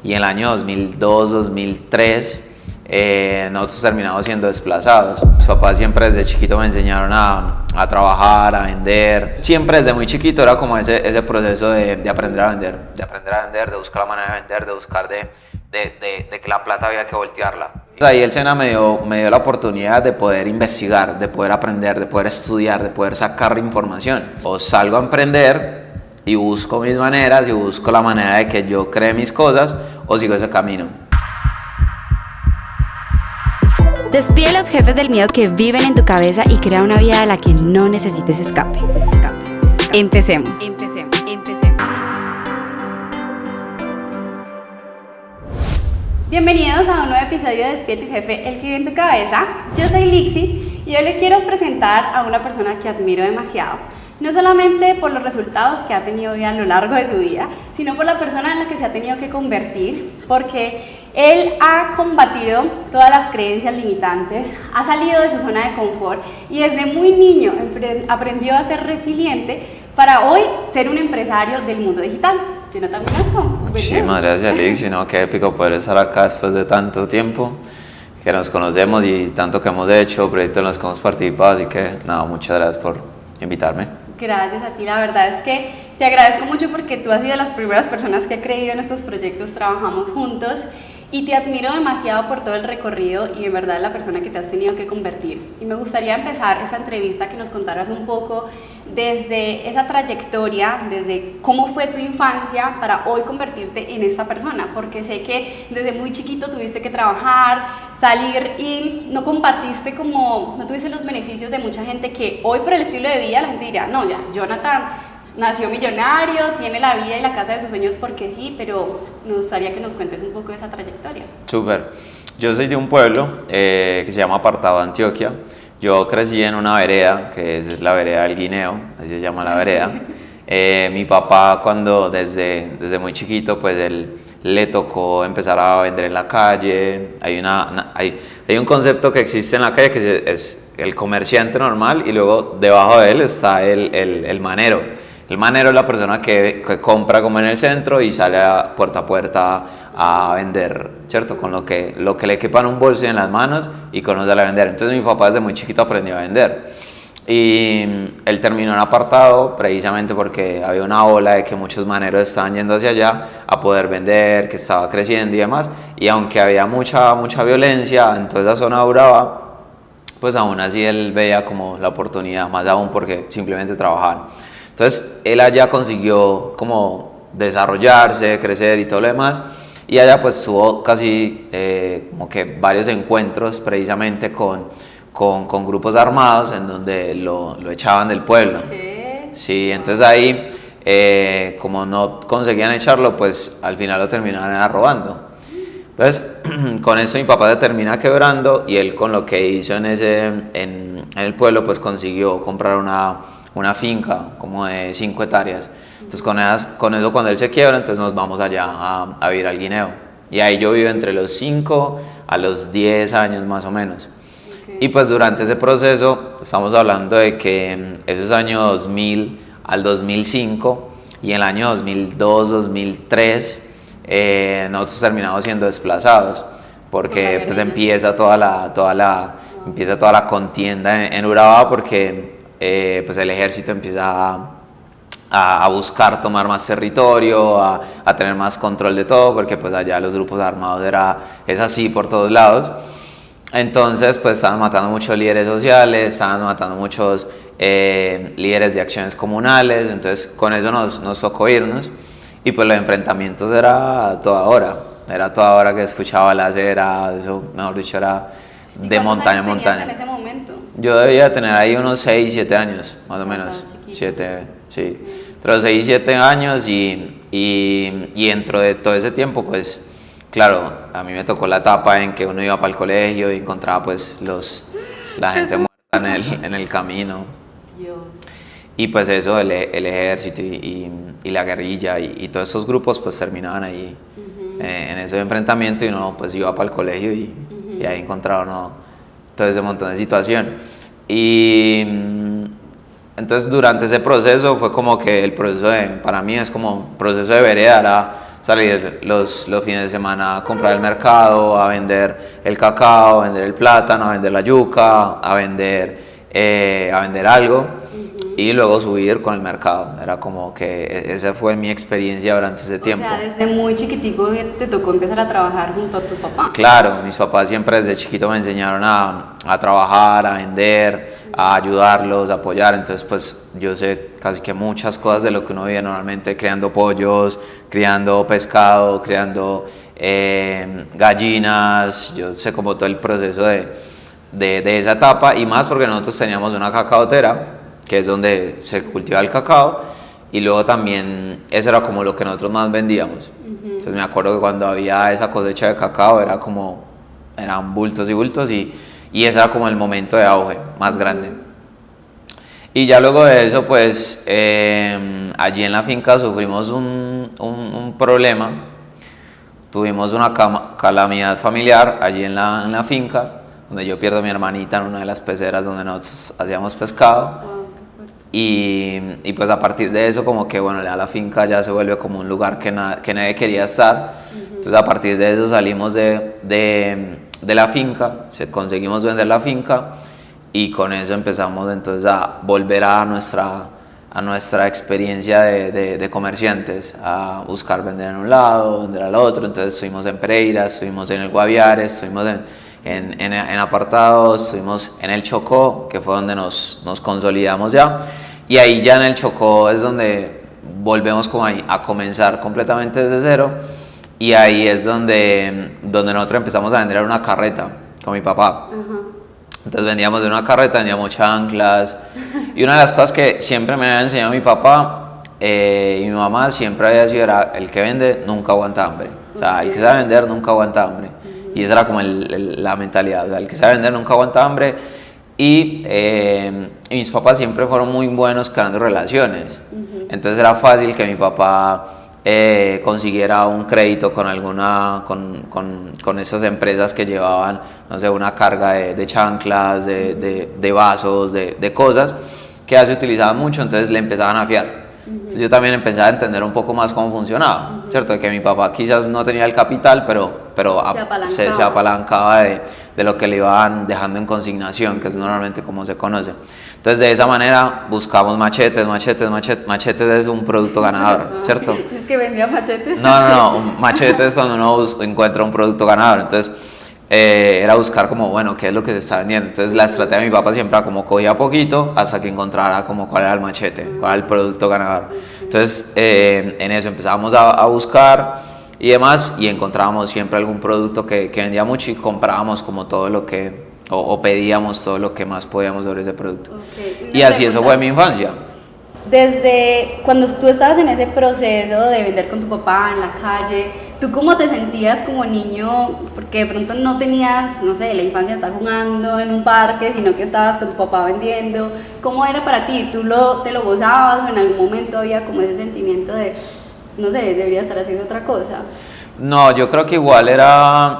Y en el año 2002, 2003, nosotros terminamos siendo desplazados. Mis papás siempre desde chiquito me enseñaron a trabajar, a vender. Siempre desde muy chiquito era como ese proceso de aprender a vender, de buscar la manera de vender, de buscar de que la plata había que voltearla. Ahí el SENA me dio la oportunidad de poder investigar, de poder aprender, de poder estudiar, de poder sacar información. O salgo a emprender y busco mis maneras y busco la manera de que yo cree mis cosas, o sigo ese camino. Despide a los jefes del miedo que viven en tu cabeza y crea una vida de la que no necesites escape. Empecemos. Bienvenidos a un nuevo episodio de Despide a tu jefe, el que vive en tu cabeza. Yo soy Lixi y hoy les quiero presentar a una persona que admiro demasiado. No solamente por los resultados que ha tenido a lo largo de su vida, sino por la persona en la que se ha tenido que convertir, porque él ha combatido todas las creencias limitantes, ha salido de su zona de confort y desde muy niño aprendió a ser resiliente para hoy ser un empresario del mundo digital. Jonathan Velasco. Muchísimas gracias, Lixi, ¿no? Qué épico poder estar acá después de tanto tiempo que nos conocemos y tanto que hemos hecho, proyectos en los que hemos participado, así que nada, muchas gracias por invitarme. Gracias a ti, la verdad es que te agradezco mucho porque tú has sido de las primeras personas que ha creído en estos proyectos, trabajamos juntos y te admiro demasiado por todo el recorrido y en verdad la persona que te has tenido que convertir. Y me gustaría empezar esa entrevista que nos contaras un poco desde esa trayectoria, desde cómo fue tu infancia para hoy convertirte en esta persona, porque sé que desde muy chiquito tuviste que trabajar, salir y no compartiste no tuviste los beneficios de mucha gente que hoy por el estilo de vida la gente dirá, no, ya, Jonathan nació millonario, tiene la vida y la casa de sus sueños porque sí, pero me gustaría que nos cuentes un poco de esa trayectoria. Súper. Yo soy de un pueblo que se llama Apartado, Antioquia. Yo crecí en una vereda, que es la vereda del Guineo, así se llama la vereda. Mi papá desde muy chiquito, pues él le tocó empezar a vender en la calle. Hay un concepto que existe en la calle que es el comerciante normal y luego debajo de él está el manero. El manero es la persona que compra como en el centro y sale puerta a puerta a vender, ¿cierto? Con lo que le quepa en un bolso y en las manos y conoce a vender. Entonces mi papá desde muy chiquito aprendió a vender. Y él terminó en Apartado precisamente porque había una ola de que muchos maneros estaban yendo hacia allá a poder vender, que estaba creciendo y demás. Y aunque había mucha violencia en toda esa zona de Urabá, pues aún así él veía como la oportunidad, más aún porque simplemente trabajaban. Entonces él allá consiguió como desarrollarse, crecer y todo lo demás, y allá pues tuvo casi como que varios encuentros precisamente con grupos armados en donde lo echaban del pueblo. ¿Qué? Sí, entonces ahí como no conseguían echarlo, pues al final lo terminaban robando. Entonces con eso mi papá se termina quebrando y él con lo que hizo en el pueblo pues consiguió comprar una finca como de 5 hectáreas. Entonces con eso cuando él se quiebra, entonces nos vamos allá a vivir al Guineo. Y ahí yo vivo entre los 5 a los 10 años más o menos. Okay. Y pues durante ese proceso estamos hablando de que esos años 2000 al 2005 y en el año 2002, 2003 nosotros terminamos siendo desplazados porque pues empieza toda la contienda en Urabá porque pues el ejército empieza a buscar tomar más territorio, a tener más control de todo, porque pues allá los grupos armados es así por todos lados. Entonces pues estaban matando muchos líderes sociales, estaban matando muchos líderes de acciones comunales, entonces con eso nos tocó irnos y pues los enfrentamientos era toda hora que escuchaba la acera, eso mejor dicho era de montaña a montaña. En ese momento? Yo debía tener ahí unos 6, 7 años, más o menos. 7, sí. Entre los 6 y 7 años y dentro de todo ese tiempo, pues, claro, a mí me tocó la etapa en que uno iba para el colegio y encontraba, pues, la gente muerta en el camino. Dios. Y pues eso, el ejército y la guerrilla y todos esos grupos, pues, terminaban ahí en ese enfrentamiento y uno, pues, iba para el colegio y ahí encontraba uno todo ese montón de situación. Y entonces durante ese proceso fue como que el proceso para mí es como proceso de vereda, o salir los fines de semana a comprar el mercado, a vender el cacao, a vender el plátano, a vender la yuca, a vender algo y luego subir con el mercado. Era como que esa fue mi experiencia durante ese tiempo. O sea, desde muy chiquitico te tocó empezar a trabajar junto a tu papá. Claro, mis papás siempre desde chiquito me enseñaron a trabajar, a vender, a ayudarlos, a apoyar. Entonces, pues yo sé casi que muchas cosas de lo que uno vive normalmente, criando pollos, criando pescado, criando gallinas. Yo sé como todo el proceso de esa etapa, y más porque nosotros teníamos una cacaotera, que es donde se cultiva el cacao, y luego también eso era como lo que nosotros más vendíamos. Entonces me acuerdo que cuando había esa cosecha de cacao eran bultos y bultos, y ese era como el momento de auge más grande. Y ya luego de eso, pues allí en la finca sufrimos un problema, tuvimos una calamidad familiar allí en la finca, donde yo pierdo a mi hermanita en una de las peceras donde nosotros hacíamos pescado. Y pues a partir de eso, como que bueno, ya la finca ya se vuelve como un lugar que nadie quería estar. Entonces a partir de eso salimos de la finca, conseguimos vender la finca, y con eso empezamos entonces a volver a nuestra experiencia de comerciantes, a buscar vender en un lado, vender al otro. Entonces estuvimos en Pereira, estuvimos en el Guaviare, estuvimos en apartados, estuvimos en el Chocó, que fue donde nos consolidamos ya, y ahí ya en el Chocó es donde volvemos como a comenzar completamente desde cero, y ahí es donde nosotros empezamos a vender una carreta con mi papá. Entonces vendíamos de una carreta, vendíamos chanclas, y una de las cosas que siempre me había enseñado mi papá y mi mamá siempre había sido, era: el que vende nunca aguanta hambre. O sea, el que sabe vender nunca aguanta hambre. Y esa era como la mentalidad, o sea, el que sabe vender nunca aguanta hambre. Y mis papás siempre fueron muy buenos creando relaciones. Entonces era fácil que mi papá consiguiera un crédito con esas empresas que llevaban, no sé, una carga de chanclas, de vasos, de cosas que ya se utilizaban mucho. Entonces le empezaban a fiar. Entonces yo también empecé a entender un poco más cómo funcionaba, ¿cierto? De que mi papá quizás no tenía el capital, pero se apalancaba de lo que le iban dejando en consignación, que es normalmente como se conoce. Entonces de esa manera buscamos machetes. Machetes es un producto ganador, ¿cierto? ¿Es que vendía machetes? No, un machete es cuando uno encuentra un producto ganador. Entonces era buscar como, bueno, qué es lo que se está vendiendo. Entonces la estrategia de mi papá siempre era como cogía poquito hasta que encontrara como cuál era el machete, cuál era el producto ganador. Entonces en eso empezábamos a buscar y demás, y encontrábamos siempre algún producto que vendía mucho, y comprábamos como todo lo que, o pedíamos todo lo que más podíamos sobre ese producto. Y así eso fue mi infancia. Desde cuando tú estabas en ese proceso de vender con tu papá en la calle, ¿tú cómo te sentías como niño? Porque de pronto no tenías, no sé, la infancia de estar jugando en un parque, sino que estabas con tu papá vendiendo. ¿Cómo era para ti? ¿Tú te lo gozabas, o en algún momento había como ese sentimiento de, no sé, debería estar haciendo otra cosa? No, yo creo que igual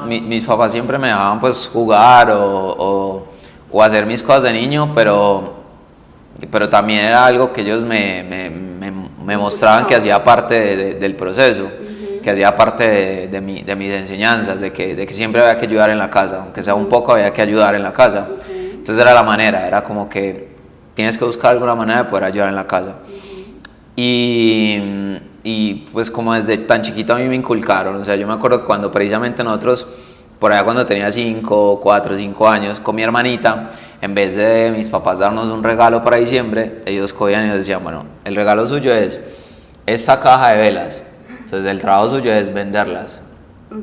mis papás siempre me dejaban pues jugar o hacer mis cosas de niño, pero también era algo que ellos me mostraban que hacía parte del proceso, que hacía parte de mis enseñanzas, de que siempre había que ayudar en la casa, aunque sea un poco había que ayudar en la casa. Entonces era la manera, era como que tienes que buscar alguna manera de poder ayudar en la casa. Y pues como desde tan chiquito a mí me inculcaron, o sea, yo me acuerdo que cuando precisamente nosotros, por allá cuando tenía 4 o 5 años, con mi hermanita, en vez de mis papás darnos un regalo para diciembre, ellos cogían y nos decían: bueno, el regalo suyo es esta caja de velas, entonces el trabajo suyo es venderlas.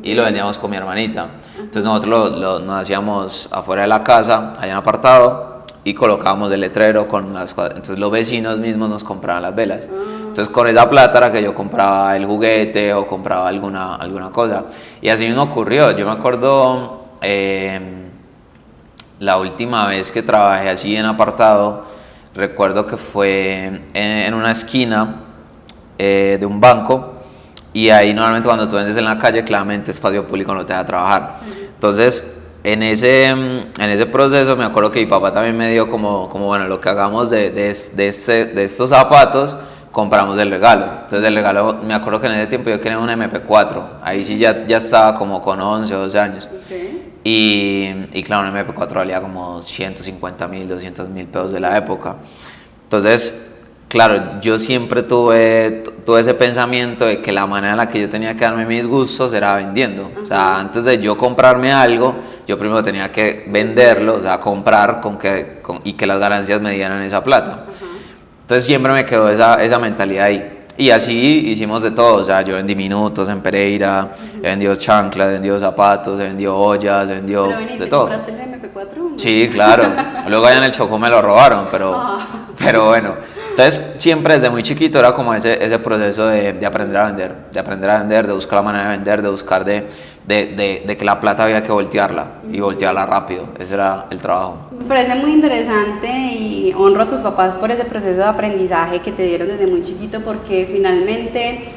Y lo vendíamos con mi hermanita. Entonces nosotros nos hacíamos afuera de la casa, allá en apartado, y colocábamos el letrero con las cosas. Entonces los vecinos mismos nos compraban las velas. Entonces con esa plata era que yo compraba el juguete o compraba alguna cosa. Y así mismo ocurrió. Yo me acuerdo la última vez que trabajé así en apartado, recuerdo que fue en una esquina de un banco, y ahí normalmente cuando tú vendes en la calle, claramente espacio público no te deja trabajar. Entonces en ese proceso me acuerdo que mi papá también me dio como bueno, lo que hagamos de estos zapatos, compramos el regalo. Entonces el regalo, me acuerdo que en ese tiempo yo quería un MP4, ahí sí ya estaba como con 11 o 12 años. Okay. Y claro, un MP4 valía como 150.000, 200.000 pesos de la época. Entonces, claro, yo siempre tuve ese pensamiento de que la manera en la que yo tenía que darme mis gustos era vendiendo. O sea, antes de yo comprarme algo, yo primero tenía que venderlo, o sea, comprar y que las ganancias me dieran esa plata. Entonces siempre me quedó esa mentalidad ahí. Y así hicimos de todo, o sea, yo vendí minutos en Pereira, he vendido chanclas, he vendido zapatos, he vendido ollas, he vendido de todo. ¿Compraste el MP4? ¿No? Sí, claro. Luego allá en el Chocó me lo robaron, pero bueno. Entonces, siempre desde muy chiquito era como ese proceso de aprender a vender, de buscar la manera de vender, de buscar de que la plata había que voltearla y voltearla rápido. Ese era el trabajo. Me parece muy interesante y honro a tus papás por ese proceso de aprendizaje que te dieron desde muy chiquito, porque finalmente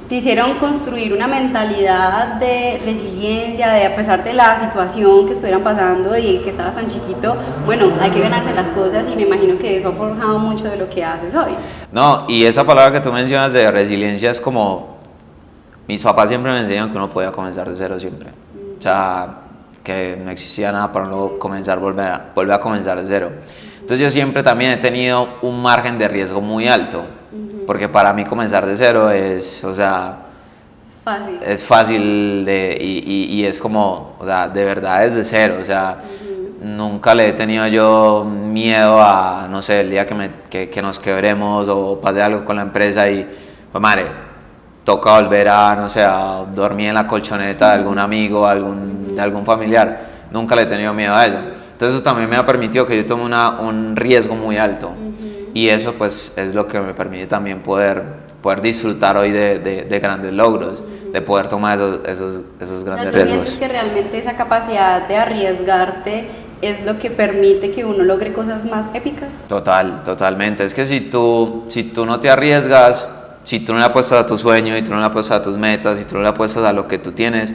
te hicieron construir una mentalidad de resiliencia, de a pesar de la situación que estuvieran pasando y que estabas tan chiquito, bueno, hay que ganarse las cosas, y me imagino que eso ha forjado mucho de lo que haces hoy. No, y esa palabra que tú mencionas de resiliencia es como, mis papás siempre me enseñan que uno podía comenzar de cero siempre. O sea, que no existía nada para uno comenzar, volver a comenzar de cero. Entonces yo siempre también he tenido un margen de riesgo muy alto. Porque para mí comenzar de cero es, o sea, es fácil y es como, o sea, de verdad es de cero, o sea, nunca le he tenido yo miedo a, no sé, el día que nos quebremos o pase algo con la empresa y, pues madre, toca volver a, no sé, a dormir en la colchoneta de algún amigo, de algún familiar, nunca le he tenido miedo a ello. Entonces eso también me ha permitido que yo tome un riesgo muy alto. Y eso pues es lo que me permite también poder disfrutar hoy de grandes logros, de poder tomar esos grandes riesgos. ¿Sientes que realmente esa capacidad de arriesgarte es lo que permite que uno logre cosas más épicas? Totalmente. Es que si tú no te arriesgas, si tú no le apuestas a tu sueño y tú no le apuestas a tus metas, si tú no le apuestas a lo que tú tienes,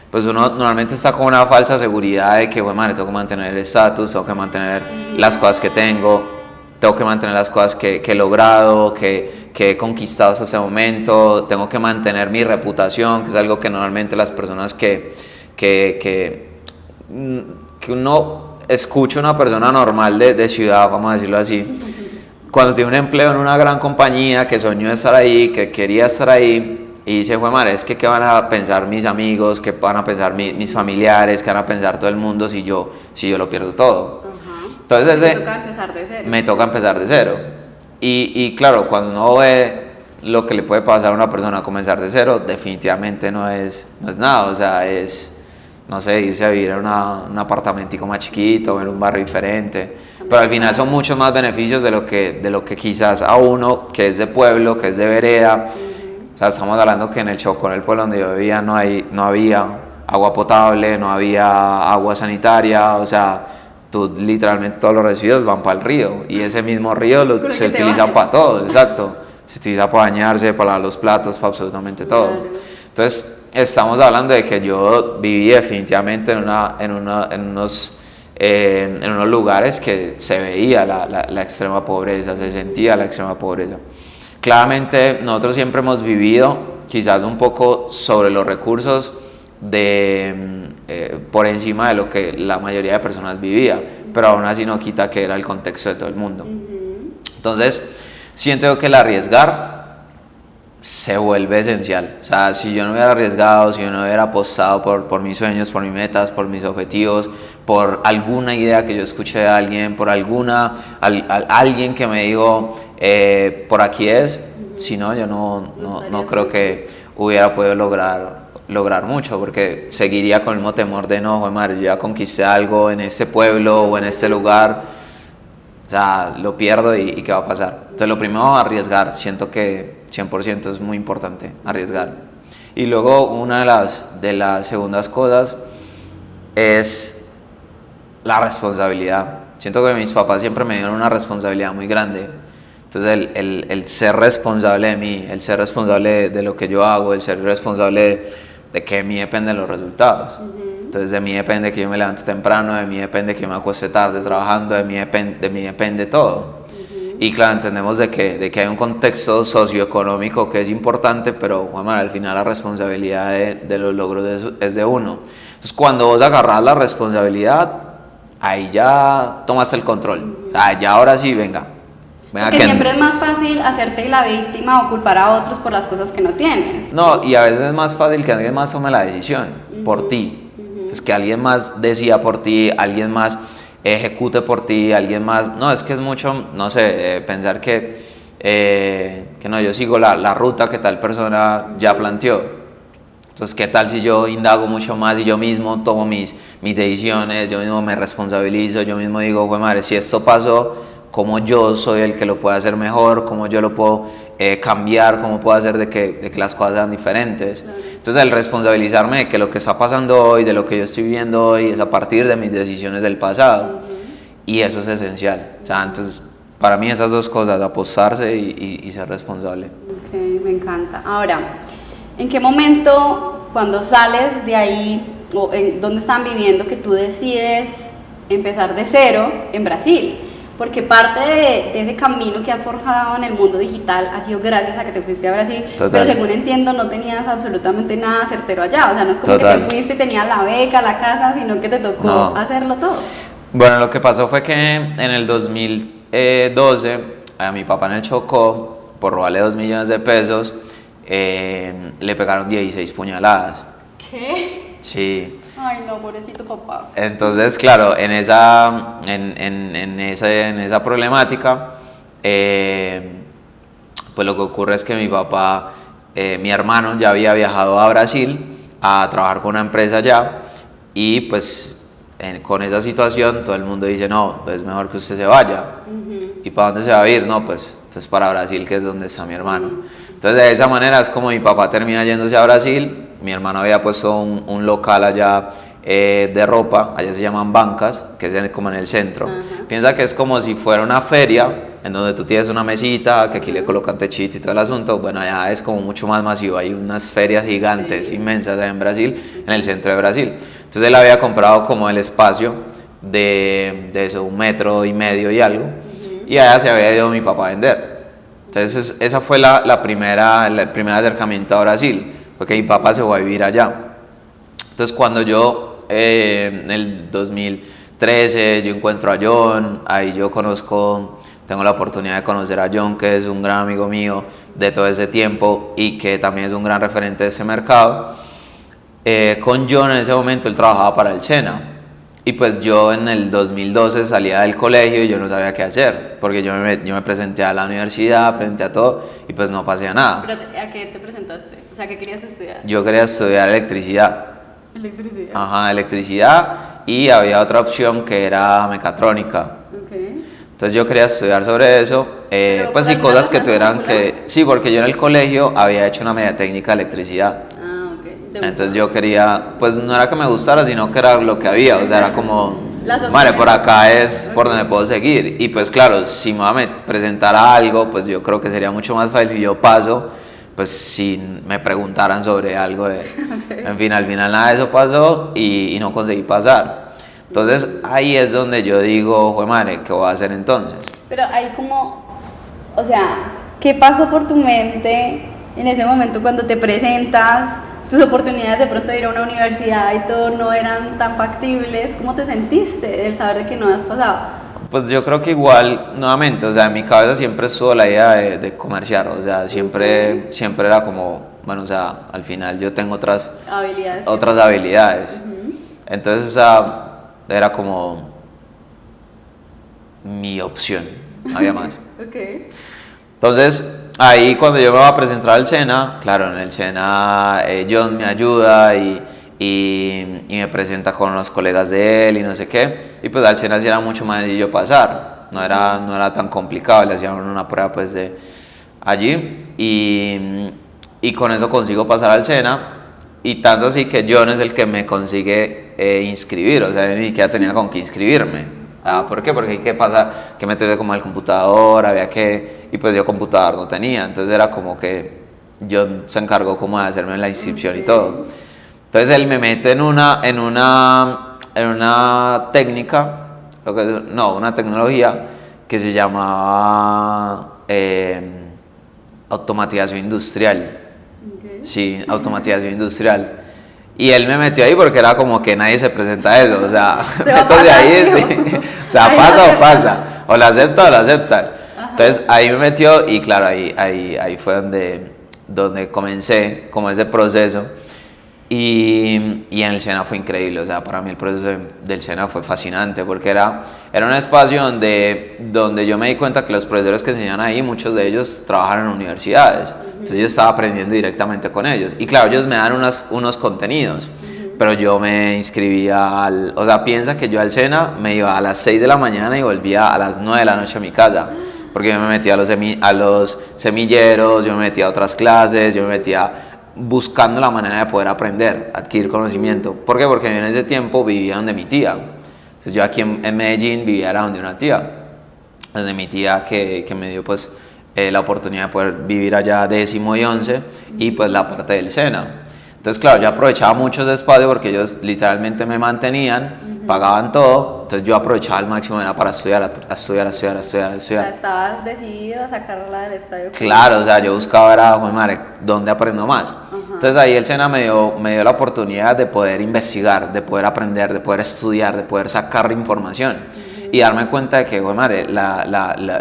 pues uno normalmente está con una falsa seguridad de que, bueno, madre, tengo que mantener el estatus, tengo que mantener las cosas que tengo que mantener las cosas que he logrado, que he conquistado hasta ese momento, tengo que mantener mi reputación, que es algo que normalmente las personas que uno escucha, una persona normal de ciudad, vamos a decirlo así, cuando tiene un empleo en una gran compañía, que soñó estar ahí, que quería estar ahí, y dice, fue madre, es que qué van a pensar mis amigos, qué van a pensar mis familiares, qué van a pensar todo el mundo si yo lo pierdo todo. Entonces me toca empezar de cero. Y claro, cuando uno ve lo que le puede pasar a una persona a comenzar de cero, definitivamente no es nada. O sea, es, no sé, irse a vivir en un apartamentico más chiquito, en un barrio diferente. Pero al final son muchos más beneficios de lo que quizás a uno que es de pueblo, que es de vereda. O sea, estamos hablando que en el Chocó, en el pueblo donde yo vivía, no había agua potable, no había agua sanitaria, o sea, literalmente todos los residuos van para el río y ese mismo río se utiliza para todo, exacto. Se utiliza para bañarse, para lavar los platos, para absolutamente todo. Claro. Entonces, estamos hablando de que yo viví definitivamente en unos lugares que se veía la extrema pobreza, se sentía la extrema pobreza. Claramente, nosotros siempre hemos vivido quizás un poco sobre los recursos por encima de lo que la mayoría de personas vivía, pero aún así no quita que era el contexto de todo el mundo. Entonces, siento que el arriesgar se vuelve esencial. O sea, si yo no hubiera arriesgado, si yo no hubiera apostado por mis sueños, por mis metas, por mis objetivos, por alguna idea que yo escuché de alguien, por alguien que me dijo, por aquí es, si no, yo no creo que hubiera podido lograr mucho, porque seguiría con el mismo temor de no, joder, madre, yo ya conquisté algo en este pueblo o en este lugar, o sea, lo pierdo y ¿qué va a pasar? Entonces lo primero, arriesgar. Siento que 100% es muy importante arriesgar. Y luego una de las segundas cosas es la responsabilidad. Siento que mis papás siempre me dieron una responsabilidad muy grande. Entonces el ser responsable de mí, el ser responsable de lo que yo hago, el ser responsable de que de mí dependen los resultados. Entonces de mí depende que yo me levante temprano, de mí depende que yo me acueste tarde trabajando, de mí depende todo. Y claro, entendemos de que hay un contexto socioeconómico que es importante, pero bueno, al final la responsabilidad de los logros es de uno. Entonces, cuando vos agarrás la responsabilidad, ahí ya tomaste el control. O sea, ya ahora sí, venga. Porque siempre es más fácil hacerte la víctima o culpar a otros por las cosas que no tienes. No, y a veces es más fácil que alguien más tome la decisión por ti. Entonces, que alguien más decida por ti, alguien más ejecute por ti, alguien más... No, es que es mucho, no sé, pensar que no, yo sigo la ruta que tal persona ya planteó. Entonces, ¿qué tal si yo indago mucho más y yo mismo tomo mis decisiones, yo mismo me responsabilizo, yo mismo digo, güey madre, si esto pasó, ¿cómo yo soy el que lo puede hacer mejor? ¿Cómo yo lo puedo cambiar? ¿Cómo puedo hacer de que las cosas sean diferentes? Claro. Entonces, el responsabilizarme de que lo que está pasando hoy, de lo que yo estoy viviendo hoy, es a partir de mis decisiones del pasado. Y eso es esencial. O sea, entonces, para mí esas dos cosas, apostarse y ser responsable. Ok, me encanta. Ahora, ¿en qué momento, cuando sales de ahí, o en dónde están viviendo, que tú decides empezar de cero en Brasil? Porque parte de ese camino que has forjado en el mundo digital ha sido gracias a que te fuiste a Brasil. Total. Pero según entiendo, no tenías absolutamente nada certero allá. O sea, no es como Total. Que te fuiste y tenías la beca, la casa, sino que te tocó hacerlo todo. Bueno, lo que pasó fue que en el 2012 a mi papá en el Chocó, por robarle 2 millones de pesos, le pegaron 16 puñaladas. ¿Qué? Sí. Ay, no, pobrecito papá. Entonces, claro, en esa problemática, pues lo que ocurre es que mi papá, mi hermano ya había viajado a Brasil a trabajar con una empresa allá y pues con esa situación todo el mundo dice, no, es mejor que usted se vaya. ¿Y para dónde se va a ir? No, pues entonces para Brasil, que es donde está mi hermano. Entonces de esa manera es como mi papá termina yéndose a Brasil. Mi hermano había puesto un local allá de ropa, allá se llaman bancas, que es como en el centro. Piensa que es como si fuera una feria, en donde tú tienes una mesita, que aquí le colocan techito y todo el asunto. Bueno, allá es como mucho más masivo, hay unas ferias gigantes, inmensas allá en Brasil, en el centro de Brasil. Entonces él había comprado como el espacio de eso, 1,5 metros y algo, y allá se había ido mi papá a vender. Entonces esa fue el primer acercamiento a Brasil, porque mi papá se fue a vivir allá. Entonces cuando yo en el 2013 yo encuentro a John, ahí yo tengo la oportunidad de conocer a John, que es un gran amigo mío de todo ese tiempo y que también es un gran referente de ese mercado. Con John en ese momento él trabajaba para el SENA. Y pues yo en el 2012 salía del colegio y yo no sabía qué hacer, porque yo me presenté a la universidad, presenté a todo y pues no pasé a nada. ¿Pero a qué te presentaste? O sea, ¿qué querías estudiar? Yo quería estudiar electricidad. ¿Electricidad? Ajá, electricidad, y había otra opción que era mecatrónica. Okay. Entonces yo quería estudiar sobre eso, pues sí, cosas que tuvieran que... Sí, porque yo en el colegio había hecho una media técnica de electricidad. Entonces yo quería, pues no era que me gustara, sino que era lo que había, o sea, era como, vale, por acá es por donde puedo seguir. Y pues claro, si me voy a presentar a algo, pues yo creo que sería mucho más fácil si yo paso, pues si me preguntaran sobre algo En fin, al final nada de eso pasó y no conseguí pasar. Entonces ahí es donde yo digo, jue madre, ¿qué voy a hacer entonces? Pero ahí como, o sea, ¿qué pasó por tu mente en ese momento cuando te presentas? Tus oportunidades de pronto de ir a una universidad y todo no eran tan factibles. ¿Cómo te sentiste del saber de que no has pasado? Pues yo creo que igual, nuevamente, o sea, en mi cabeza siempre estuvo la idea de comerciar, o sea, siempre era como, bueno, o sea, al final yo tengo otras habilidades. Entonces esa era como mi opción, no había más. Okay. Entonces, ahí cuando yo me voy a presentar al SENA, claro, en el SENA John me ayuda y me presenta con los colegas de él y no sé qué, y pues al SENA sí era mucho más sencillo pasar, no era tan complicado, le hacían una prueba pues de allí y con eso consigo pasar al SENA, y tanto así que John es el que me consigue inscribir, o sea, yo ni siquiera tenía con qué inscribirme. ¿Por qué? Porque ¿qué pasa? Que meterse como al computador, y pues yo computador no tenía, entonces era como que John se encargó como de hacerme la inscripción y todo. Entonces él me mete en una técnica, una tecnología que se llamaba automatización industrial. Okay. Sí, automatización industrial. Y él me metió ahí porque era como que nadie se presenta a eso, o sea, entonces ahí, sí, o sea, pasa o pasa, o la acepta o la aceptan. Entonces ahí me metió y claro, ahí fue donde comencé como ese proceso. Y en el SENA fue increíble, o sea, para mí el proceso del SENA fue fascinante porque era un espacio donde yo me di cuenta que los profesores que enseñan ahí, muchos de ellos trabajan en universidades, entonces yo estaba aprendiendo directamente con ellos. Y claro, ellos me dan unos contenidos, pero yo me inscribía o sea, piensa que yo al SENA me iba a las 6 de la mañana y volvía a las 9 de la noche a mi casa, porque yo me metía a los semilleros, yo me metía a otras clases, yo me metía buscando la manera de poder aprender, adquirir conocimiento. ¿Por qué? Porque yo en ese tiempo vivía donde mi tía. Entonces yo aquí en Medellín vivía era donde una tía, donde mi tía que me dio pues la oportunidad de poder vivir allá 10º y 11 y pues la parte del SENA. Entonces claro, yo aprovechaba mucho ese espacio porque ellos literalmente me mantenían, pagaban todo, entonces yo aprovechaba al máximo era para estudiar. O sea, estabas decidido a sacarla del estadio. Claro, o sea, yo buscaba era, joder madre, ¿dónde aprendo más? Entonces ahí el SENA me dio la oportunidad de poder investigar, de poder aprender, de poder estudiar, de poder sacar información. Y darme cuenta de que, joder madre,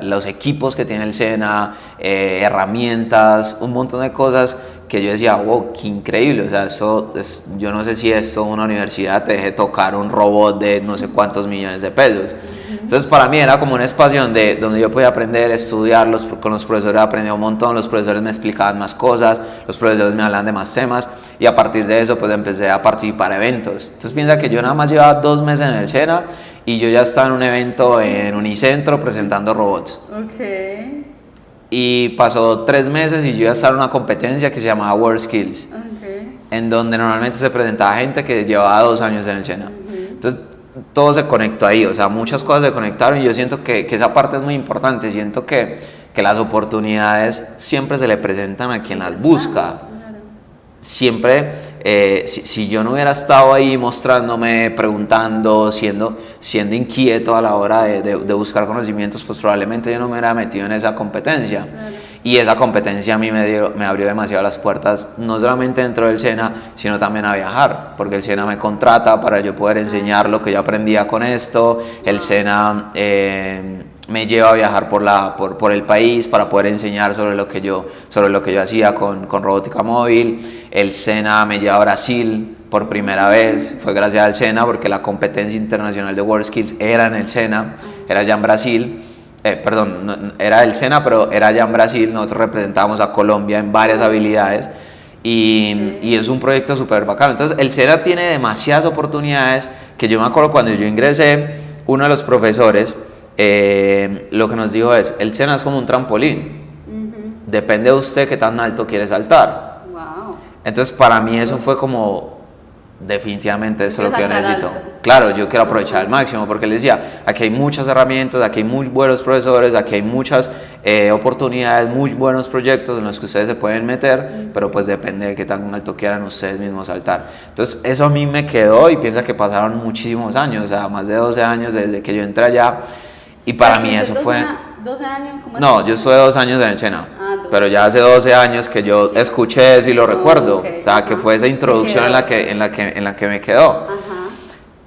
los equipos que tiene el SENA, herramientas, un montón de cosas que yo decía, wow, qué increíble, o sea, yo no sé si esto una universidad te deje tocar un robot de no sé cuántos millones de pesos. Entonces para mí era como un espacio donde yo podía aprender, estudiar, con los profesores aprendí un montón, los profesores me explicaban más cosas, los profesores me hablaban de más temas y a partir de eso pues empecé a participar en eventos. Entonces piensa que yo nada más llevaba 2 meses en el SENA y yo ya estaba en un evento en Unicentro presentando robots. Ok. Y pasó 3 meses y yo ya estaba en una competencia que se llamaba World Skills, en donde normalmente se presentaba gente que llevaba 2 años en el SENA. Entonces todo se conectó ahí, o sea, muchas cosas se conectaron y yo siento que esa parte es muy importante, siento que las oportunidades siempre se le presentan a quien las busca. Siempre, si yo no hubiera estado ahí mostrándome, preguntando, siendo inquieto a la hora de buscar conocimientos, pues probablemente yo no me hubiera metido en esa competencia. Y esa competencia a mí me abrió demasiado las puertas, no solamente dentro del SENA, sino también a viajar, porque el SENA me contrata para yo poder enseñar lo que yo aprendía con esto, el SENA me lleva a viajar por el país para poder enseñar sobre lo que yo hacía con robótica móvil. El SENA me lleva a Brasil por primera vez, fue gracias al SENA porque la competencia internacional de WorldSkills era en el SENA, era allá en Brasil. Era el SENA, pero era allá en Brasil. Nosotros representábamos a Colombia en varias habilidades y es un proyecto súper bacano. Entonces el SENA tiene demasiadas oportunidades que yo me acuerdo cuando yo ingresé, uno de los profesores lo que nos dijo es, el SENA es como un trampolín, depende de usted qué tan alto quiere saltar. Entonces para mí eso fue como, definitivamente eso es lo que yo necesito. Claro, yo quiero aprovechar al máximo porque les decía, aquí hay muchas herramientas, aquí hay muy buenos profesores, aquí hay muchas oportunidades, muy buenos proyectos en los que ustedes se pueden meter, pero pues depende de qué tan alto quieran ustedes mismos saltar. Entonces eso a mí me quedó y piensa que pasaron muchísimos años, o sea, más de 12 años desde que yo entré allá y para mí eso fue... 12 años, ¿cómo no, yo estuve 2 años en el SENA, pero ya hace 12 años que yo escuché eso y lo recuerdo, o sea, que fue esa introducción en la que me quedó.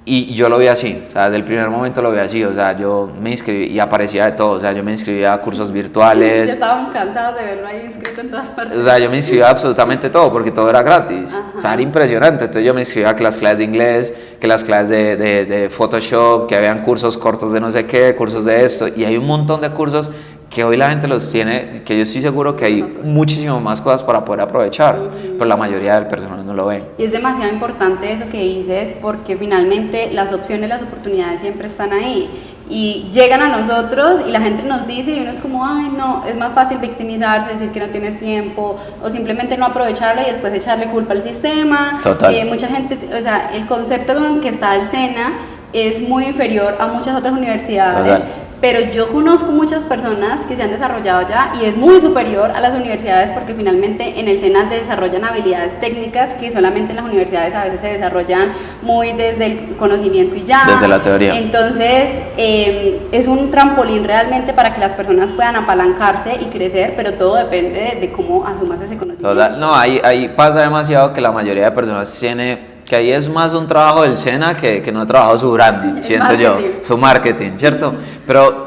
Y yo lo vi así, o sea, desde el primer momento lo vi así, o sea, yo me inscribí y aparecía de todo, o sea, yo me inscribía a cursos virtuales. Ya estaban cansados de verlo ahí inscrito en todas partes. O sea, yo me inscribía a absolutamente todo porque todo era gratis, o sea, era impresionante. Entonces yo me inscribía a que las clases de inglés, que las clases de Photoshop, que habían cursos cortos de no sé qué, cursos de esto, y hay un montón de cursos que hoy la gente los tiene, que yo estoy seguro que hay muchísimas más cosas para poder aprovechar, pero la mayoría del personal no lo ve. Y es demasiado importante eso que dices, porque finalmente las opciones, las oportunidades siempre están ahí y llegan a nosotros y la gente nos dice y uno es como, ay no, es más fácil victimizarse, decir que no tienes tiempo o simplemente no aprovecharlo y después echarle culpa al sistema. Total. Mucha gente, o sea, el concepto con el que está el SENA es muy inferior a muchas otras universidades. Total. pero yo conozco muchas personas que se han desarrollado ya y es muy superior a las universidades porque finalmente en el SENA desarrollan habilidades técnicas que solamente en las universidades a veces se desarrollan muy desde el conocimiento y ya. Desde la teoría. Entonces es un trampolín realmente para que las personas puedan apalancarse y crecer, pero todo depende de cómo asumas ese conocimiento. Total. No, ahí pasa demasiado que la mayoría de personas tiene, que ahí es más un trabajo del SENA que no ha trabajado su branding, siento yo, su marketing, ¿cierto? Pero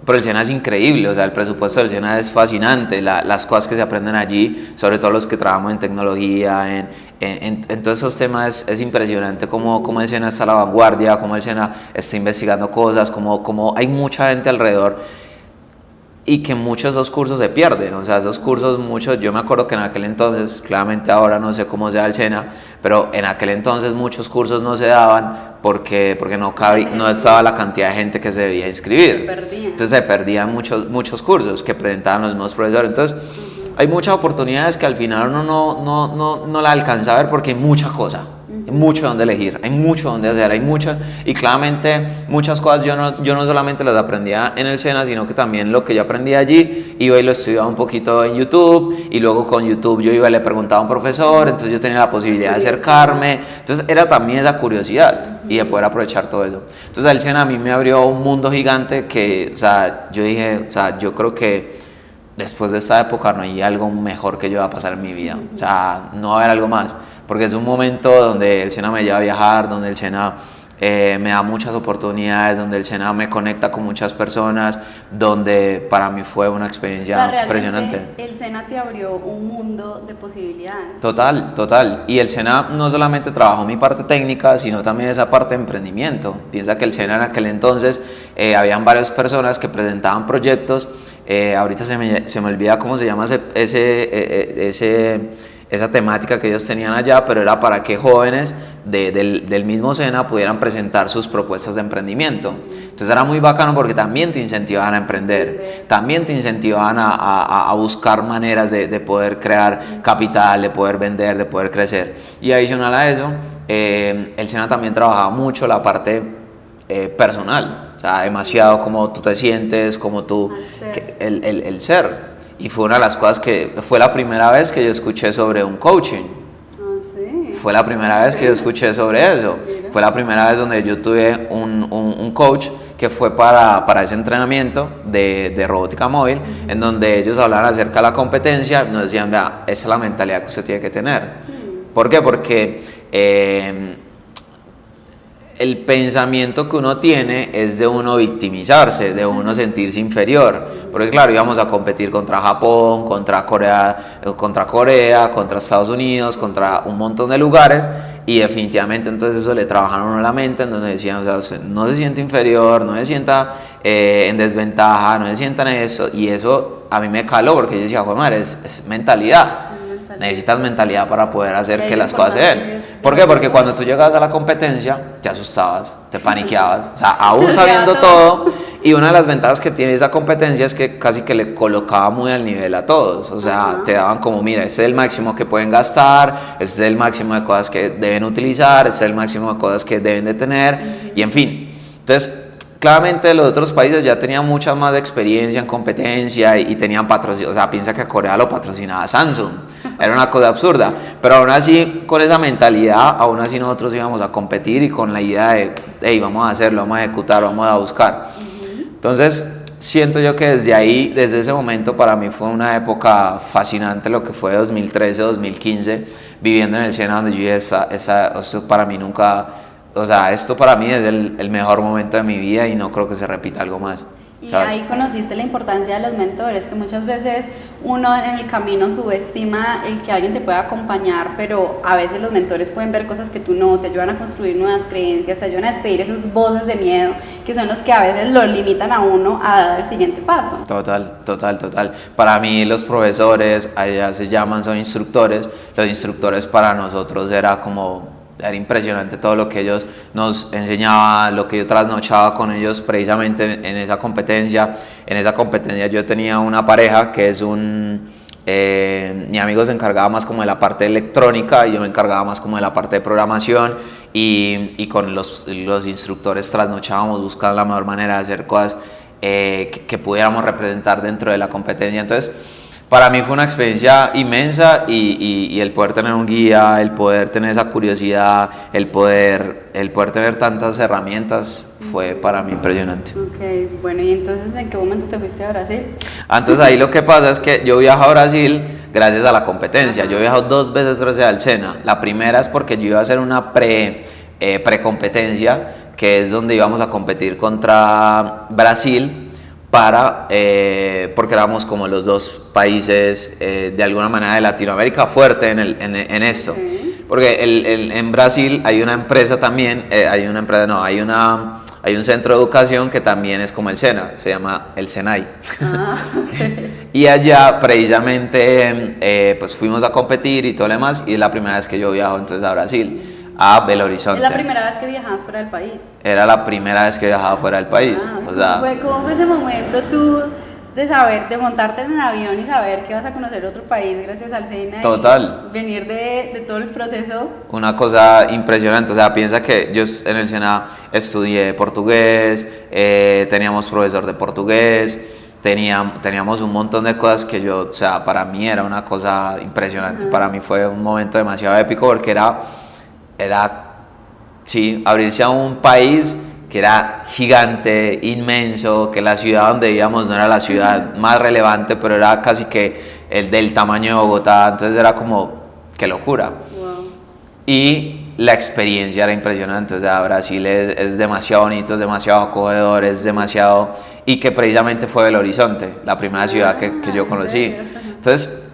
el SENA es increíble, o sea, el presupuesto del SENA es fascinante, las cosas que se aprenden allí, sobre todo los que trabajamos en tecnología, en todos esos temas, es impresionante cómo el SENA está a la vanguardia, cómo el SENA está investigando cosas, cómo hay mucha gente alrededor. Y que muchos de esos cursos se pierden, o sea, esos cursos muchos, yo me acuerdo que en aquel entonces, claramente ahora no sé cómo sea el SENA, pero en aquel entonces muchos cursos no se daban porque no estaba la cantidad de gente que se debía inscribir. Entonces se perdían muchos cursos que presentaban los mismos profesores. Entonces hay muchas oportunidades que al final uno no la alcanza a ver porque hay mucha cosa. Hay mucho donde elegir, hay mucho donde hacer, y claramente muchas cosas yo no solamente las aprendía en el SENA, sino que también lo que yo aprendí allí, iba y lo estudiaba un poquito en YouTube, y luego con YouTube yo iba y le preguntaba a un profesor, entonces yo tenía la posibilidad de acercarme, entonces era también esa curiosidad, y de poder aprovechar todo eso. Entonces el SENA a mí me abrió un mundo gigante que, o sea, yo dije, o sea, yo creo que después de esta época no hay algo mejor que yo va a pasar en mi vida, o sea, no va a haber algo más. Porque es un momento donde el SENA me lleva a viajar, donde el SENA me da muchas oportunidades, donde el SENA me conecta con muchas personas, donde para mí fue una experiencia impresionante. El SENA te abrió un mundo de posibilidades. Total. Y el SENA no solamente trabajó mi parte técnica, sino también esa parte de emprendimiento. Piensa que el SENA en aquel entonces habían varias personas que presentaban proyectos. Ahorita se me olvida cómo se llama esa temática que ellos tenían allá, pero era para que jóvenes del mismo SENA pudieran presentar sus propuestas de emprendimiento. Entonces era muy bacano porque también te incentivaban a emprender, también te incentivaban a buscar maneras de poder crear capital, de poder vender, de poder crecer. Y adicional a eso, el SENA también trabajaba mucho la parte personal, o sea, demasiado cómo tú te sientes, cómo tú, el ser. Y fue una de las cosas fue la primera vez que yo escuché sobre un coaching. Sí. Fue la primera vez que yo escuché sobre eso. Mira. Fue la primera vez donde yo tuve un coach que fue para ese entrenamiento de robótica móvil, en donde ellos hablaban acerca de la competencia y nos decían, vea, esa es la mentalidad que usted tiene que tener. ¿Por qué? Porque el pensamiento que uno tiene es de uno victimizarse, de uno sentirse inferior, porque claro, íbamos a competir contra Japón, contra Corea, contra Estados Unidos, contra un montón de lugares, y definitivamente entonces eso le trabajaron a uno la mente, en donde decían, o sea, usted no se siente inferior, no se sienta en desventaja, no se sienta en eso, y eso a mí me caló, porque yo decía, joder, madre, es mentalidad. Necesitas mentalidad para poder hacer que las cosas se den. ¿Por qué? Porque cuando tú llegabas a la competencia, te asustabas, te paniqueabas, o sea, aún sabiendo todo, y una de las ventajas que tiene esa competencia es que casi que le colocaba muy al nivel a todos, o sea, te daban como, mira, este es el máximo que pueden gastar, este es el máximo de cosas que deben utilizar, este es el máximo de cosas que deben de tener, y en fin. Entonces, claramente los otros países ya tenían mucha más experiencia en competencia y tenían patrocinio, o sea, piensa que a Corea lo patrocinaba Samsung, era una cosa absurda, pero aún así con esa mentalidad, aún así nosotros íbamos a competir y con la idea de, hey, vamos a hacerlo, vamos a ejecutar, vamos a buscar. Entonces siento yo que desde ese momento para mí fue una época fascinante lo que fue 2013, 2015, viviendo en el SENA, donde yo dije, eso para mí nunca... O sea, esto para mí es el mejor momento de mi vida y no creo que se repita algo más. Y ¿sabes? ahí conociste la importancia de los mentores, que muchas veces uno en el camino subestima el que alguien te pueda acompañar, pero a veces los mentores pueden ver cosas que tú no, te ayudan a construir nuevas creencias, te ayudan a despedir esas voces de miedo, que son los que a veces lo limitan a uno a dar el siguiente paso. Total. Para mí los profesores, allá se llaman, son instructores, los instructores para nosotros era impresionante todo lo que ellos nos enseñaban, lo que yo trasnochaba con ellos precisamente en esa competencia. En esa competencia yo tenía una pareja que es mi amigo se encargaba más como de la parte electrónica y yo me encargaba más como de la parte de programación y con los instructores trasnochábamos buscando la mejor manera de hacer cosas que pudiéramos representar dentro de la competencia. Entonces, para mí fue una experiencia inmensa y el poder tener un guía, el poder tener esa curiosidad, el poder tener tantas herramientas fue para mí impresionante. Ok, bueno, y entonces, ¿en qué momento te fuiste a Brasil? Entonces ahí lo que pasa es que yo viajo a Brasil gracias a la competencia. Yo he viajado 2 veces gracias al SENA. La primera es porque yo iba a hacer una precompetencia, que es donde íbamos a competir contra Brasil, porque éramos como los 2 países de alguna manera de Latinoamérica fuerte en esto. Okay. Porque en Brasil hay una empresa también, hay un centro de educación que también es como el SENA, se llama el SENAI. Okay. Y allá precisamente pues fuimos a competir y todo lo demás, y es la primera vez que yo viajo entonces a Brasil, a Belo Horizonte. ¿Es la primera vez que viajabas fuera del país? Era la primera vez que viajaba fuera del país. O sea, ¿cómo fue ese momento tú de saber, de montarte en el avión y saber que vas a conocer otro país gracias al SENA? Total. Y venir de todo el proceso. Una cosa impresionante, o sea, piensa que yo en el SENA estudié portugués, teníamos profesor de portugués, teníamos un montón de cosas que o sea, para mí era una cosa impresionante. Para mí fue un momento demasiado épico porque era abrirse a un país que era gigante, inmenso, que la ciudad donde vivíamos no era la ciudad más relevante, pero era casi que el del tamaño de Bogotá, entonces era como, qué locura. Wow. Y la experiencia era impresionante, o sea, Brasil es demasiado bonito, es demasiado acogedor, es demasiado... Y que precisamente fue Belo Horizonte, la primera ciudad que yo conocí. Entonces,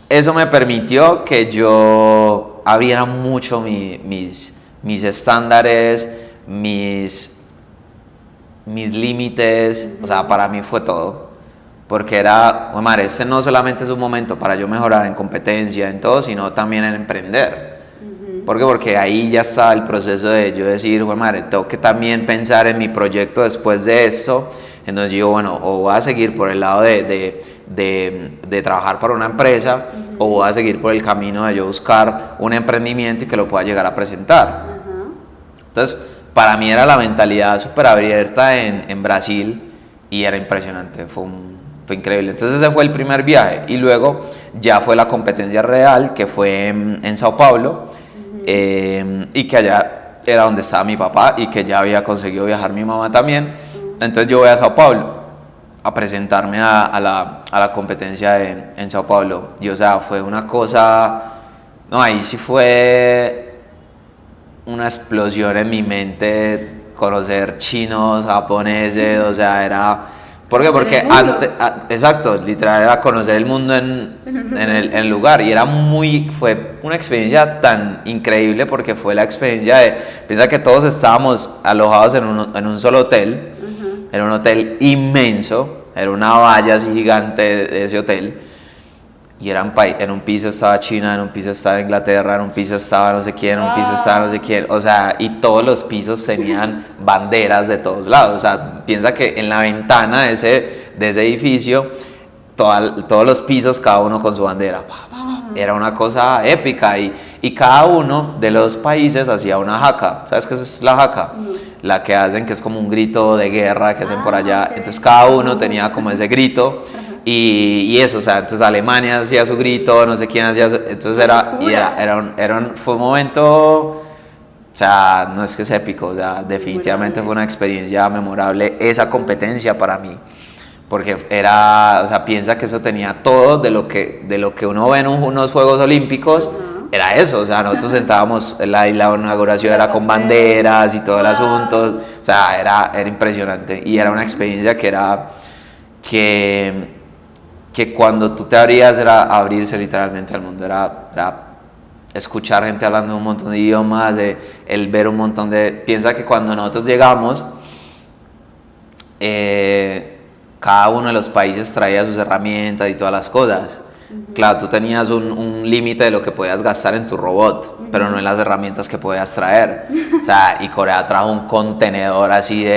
eso me permitió que yo abriera mucho mis estándares, mis límites, o sea, para mí fue todo. Porque era, madre, este no solamente es un momento para yo mejorar en competencia, en todo, sino también en emprender. ¿Por qué? Porque ahí ya está el proceso de yo decir, madre, tengo que también pensar en mi proyecto después de esto. Entonces yo digo, bueno, o voy a seguir por el lado de trabajar para una empresa, o voy a seguir por el camino de yo buscar un emprendimiento y que lo pueda llegar a presentar. Entonces, para mí era la mentalidad súper abierta en Brasil y era impresionante, fue increíble. Entonces ese fue el primer viaje y luego ya fue la competencia real, que fue en Sao Paulo, y que allá era donde estaba mi papá y que ya había conseguido viajar mi mamá también. Entonces yo voy a Sao Paulo a presentarme a la competencia en Sao Paulo y o sea, fue una cosa, no, ahí sí fue una explosión en mi mente, conocer chinos, japoneses, o sea, era... ¿Por qué? Porque antes, exacto, literal era conocer el mundo en el lugar y fue una experiencia tan increíble porque fue la experiencia piensa que todos estábamos alojados en un solo hotel, era un hotel inmenso, era una valla así gigante de ese hotel. Y en un piso estaba China, en un piso estaba Inglaterra, en un piso estaba no sé quién, en un piso estaba no sé quién, o sea, y todos los pisos tenían banderas de todos lados, o sea, piensa que en la ventana de ese edificio, todos los pisos, cada uno con su bandera, era una cosa épica y cada uno de los países hacía una haka. ¿Sabes qué es la haka? La que hacen, que es como un grito de guerra que hacen por allá, entonces cada uno tenía como ese grito. Y eso, o sea, entonces Alemania hacía su grito, no sé quién hacía eso, entonces fue un momento, o sea, no es que es épico, o sea, definitivamente fue una experiencia memorable esa competencia para mí, porque o sea, piensa que eso tenía todo de lo que uno ve en unos Juegos Olímpicos, era eso, o sea, nosotros sentábamos, la inauguración era con banderas y todo el asunto, o sea, era impresionante y era una experiencia que cuando tú te abrías era abrirse literalmente al mundo, era escuchar gente hablando un montón de idiomas, el ver un montón piensa que cuando nosotros llegamos, cada uno de los países traía sus herramientas y todas las cosas. Claro, tú tenías un límite de lo que podías gastar en tu robot, pero no en las herramientas que podías traer. O sea, y Corea trajo un contenedor así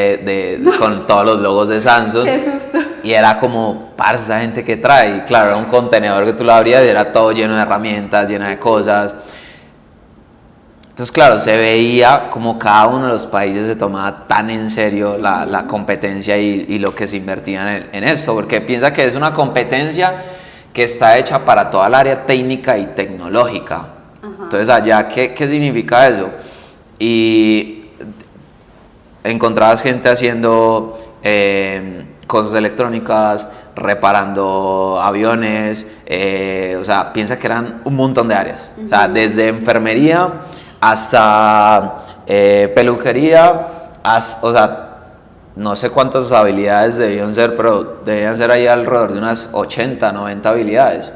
con todos los logos de Samsung. ¡Qué susto! Y era como, parce, esa gente que trae. Y claro, era un contenedor que tú lo abrías y era todo lleno de herramientas, lleno de cosas. Entonces, claro, se veía como cada uno de los países se tomaba tan en serio la competencia y lo que se invertía en eso, porque piensa que es una competencia que está hecha para toda el área técnica y tecnológica. Ajá. Entonces, allá, ¿qué significa eso? Y encontrabas gente haciendo cosas electrónicas, reparando aviones, o sea, piensa que eran un montón de áreas, o sea, desde enfermería hasta peluquería, o sea, no sé cuántas habilidades debían ser, pero debían ser ahí alrededor de unas 80, 90 habilidades.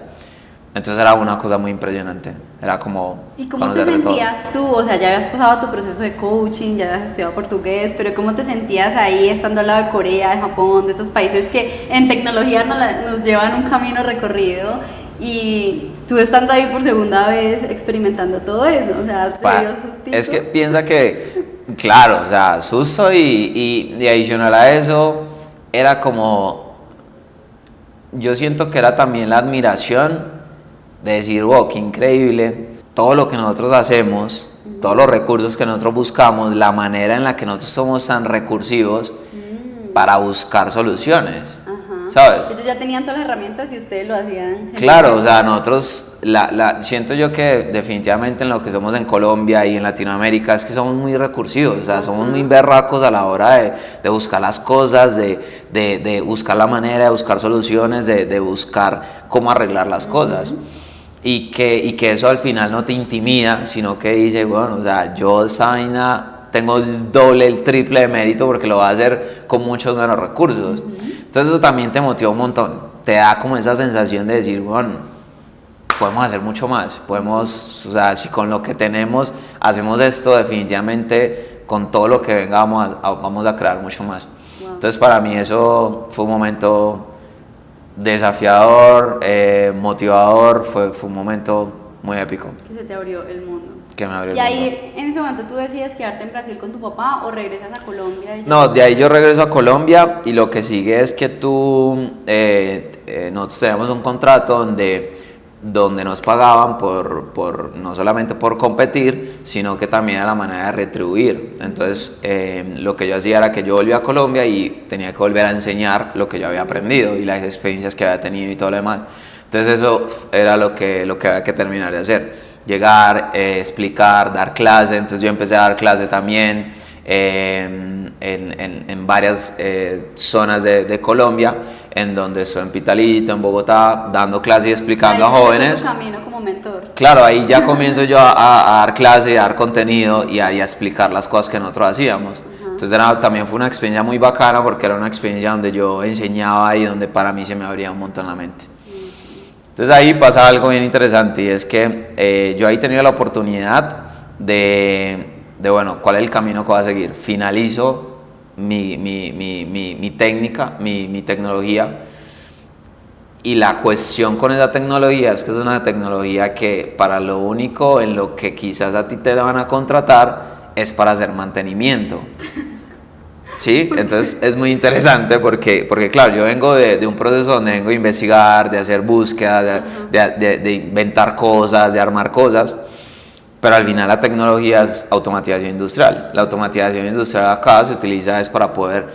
Entonces era una cosa muy impresionante, era como ¿Y cómo te conocer de todo. sentías tú? O sea, ya habías pasado tu proceso de coaching, ya habías estudiado portugués, pero ¿cómo te sentías ahí estando al lado de Corea, de Japón, de esos países que en tecnología nos llevan un camino recorrido? Y tú estando ahí por segunda vez experimentando todo eso, o sea, ¿te dio sustito? Es que piensa que, claro, o sea, susto y adicional a eso, era como, yo siento que era también la admiración de decir, wow, qué increíble, todo lo que nosotros hacemos, todos los recursos que nosotros buscamos, la manera en la que nosotros somos tan recursivos para buscar soluciones. ¿Sabes? Ellos ya tenían todas las herramientas y ustedes lo hacían. Claro, o sea, nosotros, siento yo que definitivamente en lo que somos en Colombia y en Latinoamérica es que somos muy recursivos, o sea, somos muy berracos a la hora de buscar las cosas, de buscar la manera, de buscar soluciones, de buscar cómo arreglar las cosas. Y que eso al final no te intimida, sino que dice, bueno, o sea, yo esa vaina tengo el doble, el triple de mérito porque lo voy a hacer con muchos menos recursos. Entonces eso también te motiva un montón, te da como esa sensación de decir, bueno, podemos hacer mucho más, podemos, o sea, si con lo que tenemos hacemos esto, definitivamente con todo lo que venga vamos a crear mucho más. Wow. Entonces para mí eso fue un momento desafiador, motivador, fue un momento muy épico. Que se te abrió el mundo. Que me abrió y el ahí, mundo. en ese momento, ¿tú decides quedarte en Brasil con tu papá o regresas a Colombia? No, de ahí yo regreso a Colombia y lo que sigue es que nosotros tenemos un contrato donde nos pagaban no solamente por competir, sino que también a la manera de retribuir. Entonces, lo que yo hacía era que yo volvía a Colombia y tenía que volver a enseñar lo que yo había aprendido y las experiencias que había tenido y todo lo demás. Entonces, eso era lo que había que terminar de hacer. Llegar, explicar, dar clase. Entonces, yo empecé a dar clase también en varias zonas de Colombia, en donde estoy en Pitalito, en Bogotá, dando clase y explicando a jóvenes. Tu camino como mentor. Claro, ahí ya comienzo yo a dar clase, a dar contenido y a explicar las cosas que nosotros hacíamos. Entonces también fue una experiencia muy bacana porque era una experiencia donde yo enseñaba y donde para mí se me abría un montón la mente. Entonces ahí pasa algo bien interesante y es que yo ahí tenía la oportunidad de bueno, ¿cuál es el camino que voy a seguir? Finalizo mi técnica, mi tecnología, y la cuestión con esa tecnología es que es una tecnología que para lo único en lo que quizás a ti te van a contratar es para hacer mantenimiento. ¿Sí? Entonces es muy interesante porque claro, yo vengo de un proceso donde vengo a investigar, de hacer búsquedas, de inventar cosas, de armar cosas. Pero al final la tecnología es automatización industrial. La automatización industrial acá se utiliza es para poder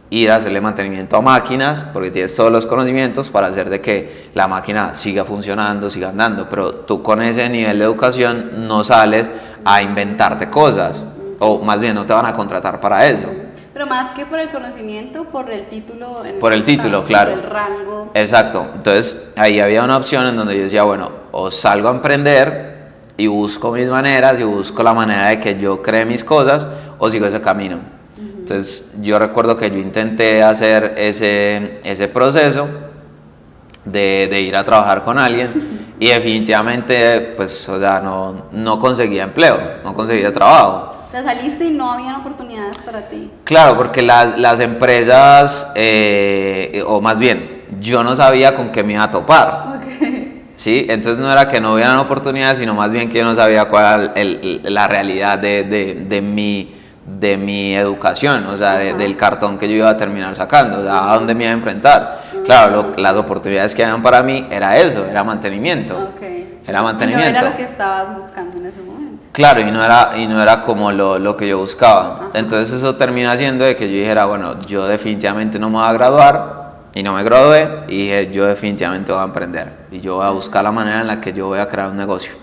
ir a hacerle mantenimiento a máquinas, porque tienes todos los conocimientos para hacer de que la máquina siga funcionando, siga andando. Pero tú con ese nivel de educación no sales a inventarte cosas, o más bien no te van a contratar para eso. Pero más que por el conocimiento, por el título. Por el título, claro. Por el rango. Exacto. Entonces ahí había una opción en donde yo decía, bueno, o salgo a emprender y busco mis maneras y busco la manera de que yo cree mis cosas, o sigo ese camino. Entonces yo recuerdo que yo intenté hacer ese proceso de ir a trabajar con alguien y definitivamente pues, o sea, no conseguía empleo, no conseguía trabajo. O sea, saliste y no habían oportunidades para ti. Claro, porque las empresas, o más bien, yo no sabía con qué me iba a topar. ¿Sí? Entonces no era que no hubieran oportunidades, sino más bien que yo no sabía cuál era la realidad de mi educación, o sea, del cartón que yo iba a terminar sacando, o sea, a dónde me iba a enfrentar. Claro, las oportunidades que habían para mí era eso, era mantenimiento. era Y no mantenimiento. era lo que estabas buscando en ese momento. Claro, y no era como lo que yo buscaba. Ajá. Entonces eso termina haciendo de que yo dijera, bueno, yo definitivamente no me voy a graduar, y no me gradué, y dije, yo definitivamente voy a emprender, y yo voy a buscar la manera en la que yo voy a crear un negocio.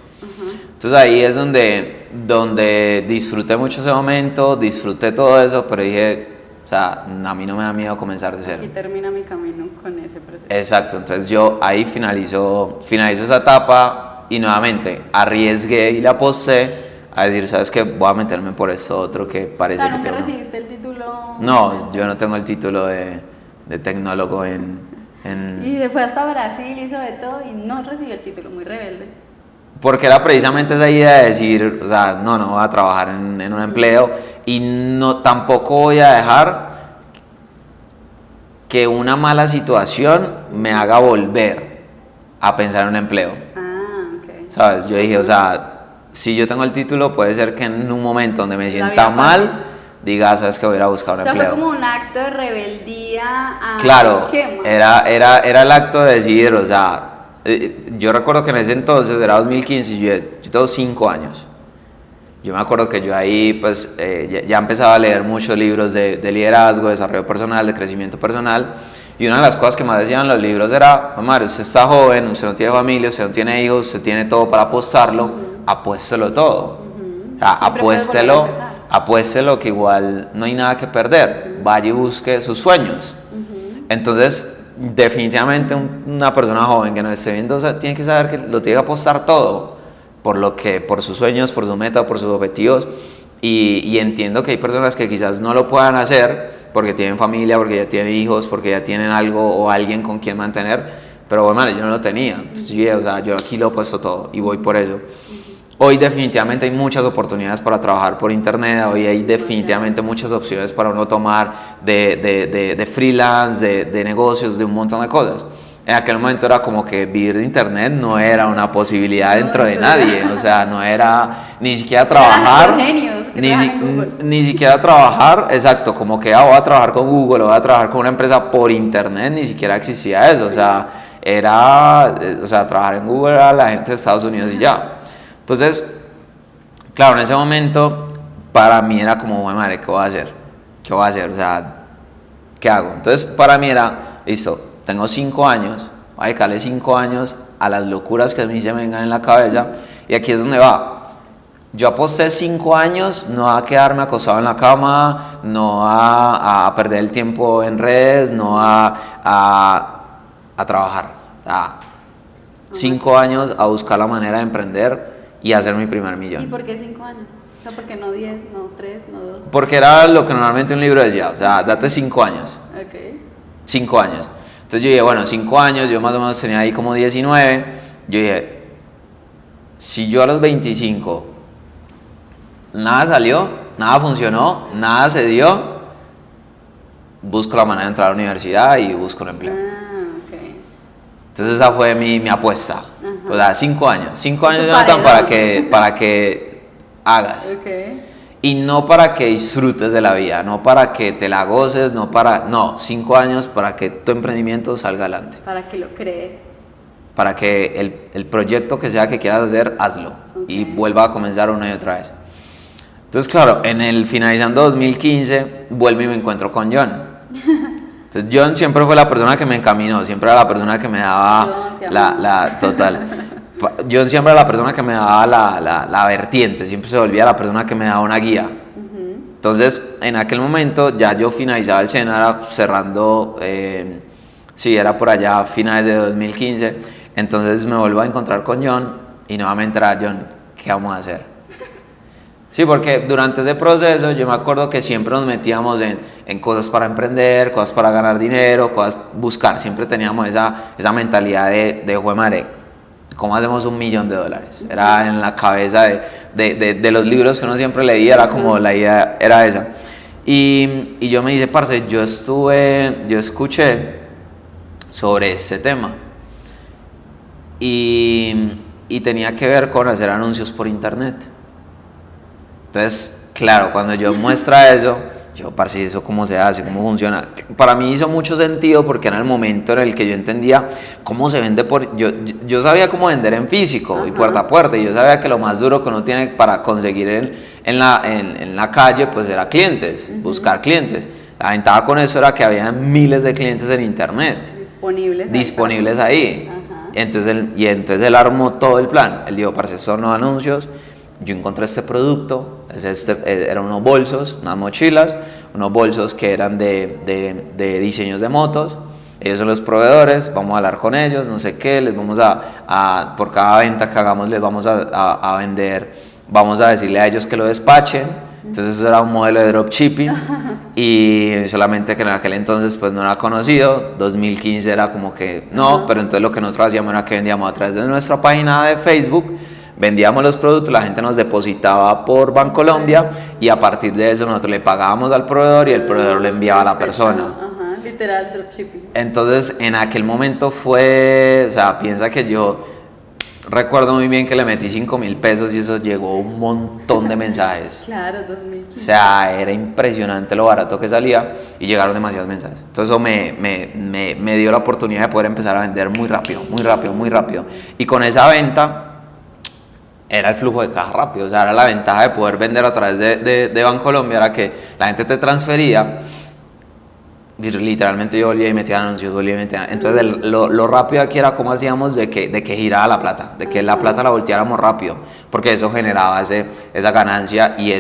Entonces ahí es donde disfruté mucho ese momento, disfruté todo eso, pero dije, o sea, a mí no me da miedo comenzar de cero. Aquí termina mi camino con ese proceso. Exacto, entonces yo ahí finalizo esa etapa y nuevamente arriesgué y la aposté a decir, ¿sabes qué? Voy a meterme por esto otro que O parece sea, que ¿nunca tengo. recibiste el título? No, yo no tengo el título de tecnólogo en... Y se fue hasta Brasil, hizo de todo y no recibió el título, muy rebelde. Porque era precisamente esa idea de decir, o sea, no voy a trabajar en un empleo y no, tampoco voy a dejar que una mala situación me haga volver a pensar en un empleo. Ah, ok. ¿Sabes? Yo dije, o sea, si yo tengo el título, puede ser que en un momento donde me La sienta vida mal, fácil. diga, ¿sabes qué? Voy a ir a buscar un O sea, empleo. fue como un acto de rebeldía a Claro, esquema. era el acto de decir, o sea, yo recuerdo que en ese entonces, era 2015, y yo tengo 5 años. Yo me acuerdo que yo ahí, pues, ya empezaba a leer muchos libros de liderazgo, de desarrollo personal, de crecimiento personal, y una de las cosas que más decían los libros era, madre, usted está joven, usted no tiene familia, usted no tiene hijos, usted tiene todo para apostarlo, apuéstelo todo. O sea, Siempre puedes volver a empezar. apuéstelo que igual no hay nada que perder, vaya y busque sus sueños. Entonces, definitivamente una persona joven que nos esté viendo, o sea, tiene que saber que lo tiene que apostar todo por sus sueños, por su meta, por sus objetivos, y entiendo que hay personas que quizás no lo puedan hacer porque tienen familia, porque ya tienen hijos, porque ya tienen algo o alguien con quien mantener, pero bueno, yo no lo tenía, entonces o sea, yo aquí lo he puesto todo y voy por eso. Hoy definitivamente hay muchas oportunidades para trabajar por internet, hoy hay definitivamente muchas opciones para uno tomar de freelance, de negocios, de un montón de cosas. En aquel momento era como que vivir de internet no era una posibilidad dentro de nadie, o sea, no era ni siquiera trabajar, Eran los genios que trabajan en Google. ni siquiera trabajar, exacto, como que voy a trabajar con Google, voy a trabajar con una empresa por internet, ni siquiera existía eso, o sea, trabajar en Google era la gente de Estados Unidos y ya. Entonces, claro, en ese momento para mí era como, bueno, madre, ¿qué voy a hacer? ¿Qué voy a hacer? O sea, ¿qué hago? Entonces, para mí era, listo, tengo 5 años, voy a dedicarle 5 años a las locuras que a mí se me vengan en la cabeza, y aquí es donde va. Yo aposté 5 años, no a quedarme acostado en la cama, no a perder el tiempo en redes, no a trabajar. O sea, 5 años a buscar la manera de emprender y hacer mi primer ¿Y millón. por qué 5 años? O sea, ¿por qué no 10, no 3, no 2? Porque era lo que normalmente un libro decía, o sea, date 5 años. Ok. 5 años. Entonces yo dije, bueno, 5 años, yo más o menos tenía ahí como 19. Yo dije, si yo a los 25 nada salió, nada funcionó, nada se dio, busco la manera de entrar a la universidad y busco un empleo. Ok. Entonces esa fue mi apuesta. Ajá. O sea, 5 años. 5 años, Tu Jonathan, paredón. para que hagas. Ok. Y no para que disfrutes de la vida, no para que te la goces, no, 5 años para que tu emprendimiento salga adelante. Para que lo crees. Para que el proyecto que sea que quieras hacer, hazlo. Ok. Y vuelva a comenzar una y otra vez. Entonces, claro, finalizando 2015, vuelvo y me encuentro con John. Entonces, John siempre fue la persona que me encaminó, siempre era la persona que me daba John, te amo. total. John siempre era la persona que me daba la vertiente, siempre se volvía la persona que me daba una guía. Entonces, en aquel momento ya yo finalizaba el SENA, era cerrando, sí, era por allá finales de 2015. Entonces me vuelvo a encontrar con John y nuevamente era, John, ¿qué vamos a hacer? Sí, porque durante ese proceso yo me acuerdo que siempre nos metíamos en cosas para emprender, cosas para ganar dinero, cosas buscar. Siempre teníamos esa mentalidad de jue madre, ¿cómo hacemos $1 millón? Era en la cabeza de los libros que uno siempre leía, era como la idea era esa. Y yo me dice, parce, yo escuché sobre este tema y tenía que ver con hacer anuncios por internet. Entonces, claro, cuando yo muestra eso, Yo, parce, ¿eso cómo se hace? ¿Cómo funciona? Para mí hizo mucho sentido porque era el momento en el que yo entendía cómo se vende yo sabía cómo vender en físico y puerta a puerta, y yo sabía que lo más duro que uno tiene para conseguir en la calle, pues era clientes, buscar clientes. La ventaja con eso era que había miles de clientes en internet. Disponibles ahí. Entonces él armó todo el plan. Él dijo, parce, son los anuncios. Yo encontré este producto, eran unos bolsos, unas mochilas, unos bolsos que eran de diseños de motos. Ellos son los proveedores, vamos a hablar con ellos, no sé qué, les vamos por cada venta que hagamos les vamos a vender, vamos a decirle a ellos que lo despachen. Entonces eso era un modelo de dropshipping y solamente que en aquel entonces pues no era conocido. 2015 era como que no, pero entonces lo que nosotros hacíamos era que vendíamos a través de nuestra página de Facebook. Vendíamos los productos, la gente nos depositaba por Bancolombia y a partir de eso nosotros le pagábamos al proveedor y el proveedor le enviaba a la persona. Ajá, literal dropshipping. Entonces en aquel momento fue, o sea, piensa que yo recuerdo muy bien que le metí 5.000 pesos y eso llegó un montón de mensajes. Claro, 2015. O sea, era impresionante lo barato que salía y llegaron demasiados mensajes. Entonces eso me dio la oportunidad de poder empezar a vender muy rápido, muy rápido, muy rápido. Y con esa venta era el flujo de caja rápido, o sea, era la ventaja de poder vender a través de Bancolombia, era que la gente te transfería y literalmente yo volvía y metía anuncios, entonces lo rápido aquí era cómo hacíamos de que girara la plata, de que la plata la volteáramos rápido, porque eso generaba esa ganancia y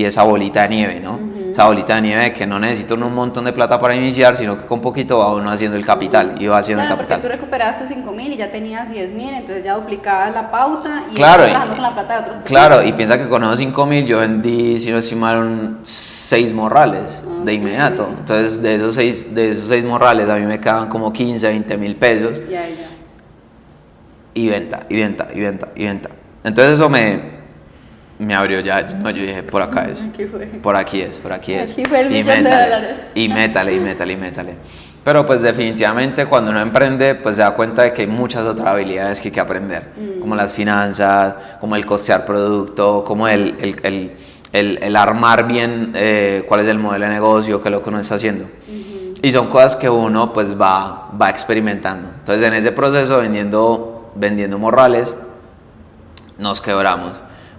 esa bolita de nieve, ¿no? Esa bolita de nieve de que no necesito un montón de plata para iniciar, sino que con poquito va uno haciendo el capital, y va haciendo el capital. Porque tú recuperabas tus 5.000 y ya tenías 10.000, entonces ya duplicabas la pauta y claro, trabajando con la plata de otros. Claro, y piensa que con esos 5.000 yo vendí, si no estimaron, 6 morrales de inmediato. Entonces de esos seis morrales a mí me quedaban como 15, 20.000 pesos. Ya. Y venta. Entonces eso me abrió ya, no, yo dije, por acá es. Aquí fue. Por aquí es. Aquí fue el millón de dólares. Y métale. Pero pues definitivamente cuando uno emprende, pues se da cuenta de que hay muchas otras habilidades que hay que aprender, como las finanzas, como el costear producto, como el armar bien cuál es el modelo de negocio, qué es lo que uno está haciendo. Y son cosas que uno pues va experimentando. Entonces en ese proceso vendiendo morrales nos quebramos,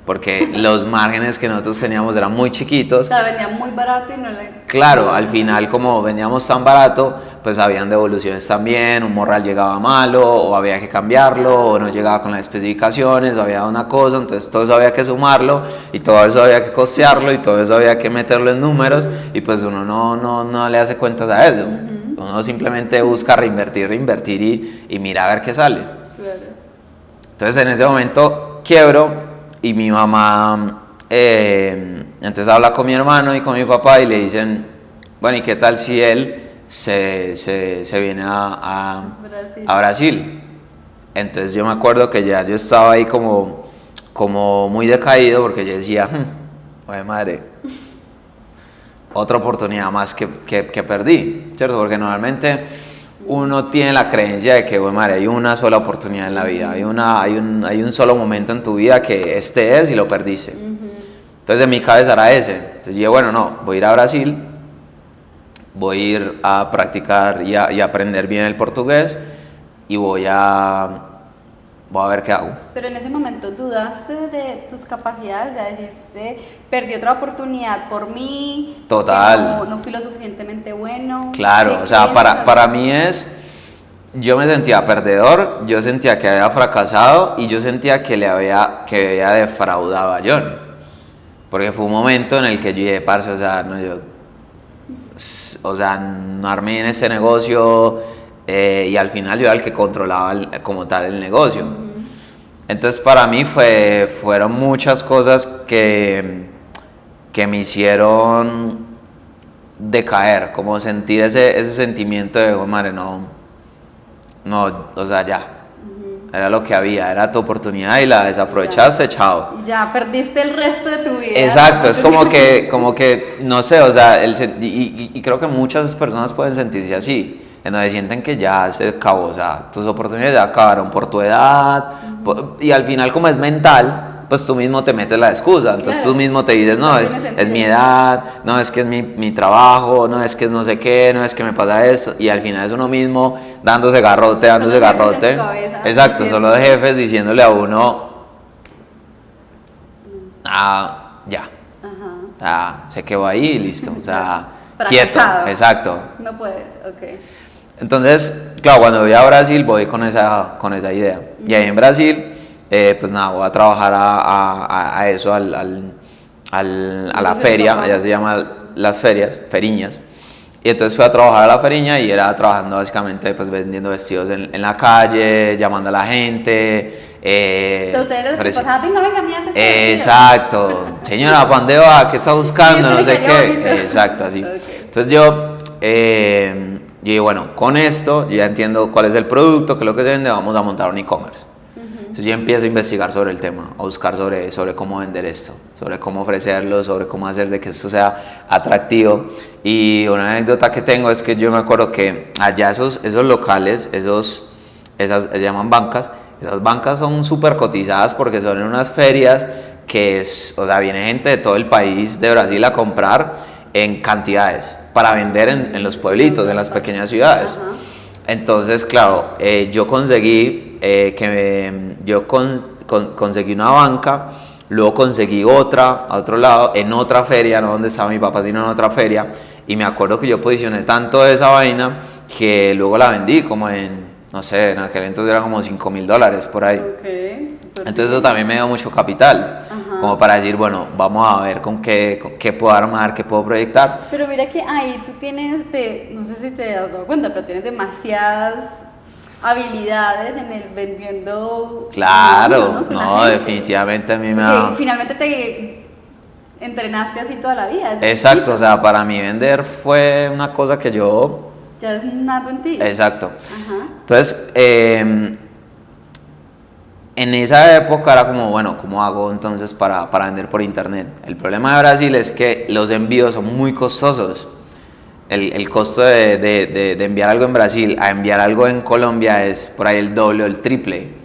porque los márgenes que nosotros teníamos eran muy chiquitos. O sea, vendían muy barato y no le... Claro, al final como vendíamos tan barato, pues habían devoluciones también, un morral llegaba malo, o había que cambiarlo, o no llegaba con las especificaciones, o había una cosa, entonces todo eso había que sumarlo, y todo eso había que costearlo, y todo eso había que meterlo en números, y pues uno no le hace cuentas a eso. Uno simplemente busca reinvertir y mira a ver qué sale. Claro. Entonces en ese momento quiebro, y mi mamá entonces habla con mi hermano y con mi papá y le dicen, bueno, ¿y qué tal si él se viene a Brasil? Entonces yo me acuerdo que ya yo estaba ahí como muy decaído, porque yo decía, oye madre, otra oportunidad más que perdí, ¿cierto? Porque normalmente uno tiene la creencia de que, bueno, madre, hay una sola oportunidad en la vida, hay un solo momento en tu vida que este es y lo perdiste. Entonces en mi cabeza era ese. Entonces dije, bueno, no, voy a ir a Brasil, voy a ir a practicar y a aprender bien el portugués y voy a ver qué hago. Pero en ese momento dudaste de tus capacidades, ya deciste, perdí otra oportunidad por mí. Total. No fui lo suficientemente bueno. Claro, o sea, para mí yo me sentía perdedor, yo sentía que había fracasado y yo sentía que había defraudado a John. Porque fue un momento en el que yo dije, parce, no armé en ese negocio, y al final yo era el que controlaba como tal el negocio. Entonces para mí fueron muchas cosas que me hicieron decaer, como sentir ese sentimiento de, oh, madre, no, o sea, ya. Era lo que había, era tu oportunidad y la desaprovechaste, chao. Ya perdiste el resto de tu vida. Exacto, es como que no sé, o sea, y creo que muchas personas pueden sentirse así, en donde sienten que ya se acabó, o sea, tus oportunidades ya acabaron por tu edad, y al final como es mental, pues tú mismo te metes la excusa. Entonces Claro. tú mismo te dices, no, No es tiene sentido. mi edad, no, es que es mi trabajo, no, es que es no sé qué, no, es que me pasa eso. Y al final es uno mismo dándose garrote, dándose Son los jefes en garrote. su cabeza, Exacto, son diciendo- los jefes diciéndole a uno, ya, Ajá. se quedó ahí y listo, o sea, Fracasado. quieto, exacto. No puedes, ok. Entonces, claro, cuando voy a Brasil voy con esa idea. Y ahí en Brasil, pues nada, voy a trabajar a eso, a la Entonces, feria, papá. allá se llaman las ferias, feriñas. Y entonces fui a trabajar a la feriña y era trabajando básicamente pues vendiendo vestidos en la calle, llamando a la gente. O sea, ustedes les ofreci- pasaban, venga, mira, este vestido. Exacto. Señora, ¿para dónde va? ¿Qué está buscando? Sí, No eso sé le quedó bonito. qué. Exacto, así. Ok. Entonces yo digo, bueno, con esto yo ya entiendo cuál es el producto, qué es lo que se vende, vamos a montar un e-commerce. Entonces yo empiezo a investigar sobre el tema, a buscar sobre cómo vender esto, sobre cómo ofrecerlo, sobre cómo hacer de que esto sea atractivo. Y una anécdota que tengo es que yo me acuerdo que allá esos locales, esas se llaman bancas, esas bancas son súper cotizadas porque son en unas ferias que o sea, viene gente de todo el país, de Brasil, a comprar en cantidades para vender en los pueblitos, en las pequeñas ciudades. Ajá. Entonces, claro, yo conseguí conseguí una banca, luego conseguí otra a otro lado, en otra feria, no donde estaba mi papá, sino en otra feria, y me acuerdo que yo posicioné tanto esa vaina que luego la vendí como en, no sé, en aquel entonces eran como $5,000 por ahí. Ok, súper Entonces eso bien. también me dio mucho capital, Ajá. como para decir, bueno, vamos a ver con qué puedo armar, qué puedo proyectar. Pero mira que ahí tú tienes, no sé si te has dado cuenta, pero tienes demasiadas habilidades en el vendiendo. Claro, Con la no, gente. definitivamente a mí me Porque da... finalmente te entrenaste así toda la vida. desde Exacto, chiquito. o sea, para mí vender fue una cosa que yo... Ya es nato en ti. Exacto. Ajá. Entonces, en esa época era como, bueno, ¿cómo hago entonces para vender por internet? El problema de Brasil es que los envíos son muy costosos. El costo de enviar algo en Brasil a enviar algo en Colombia es por ahí el doble o el triple.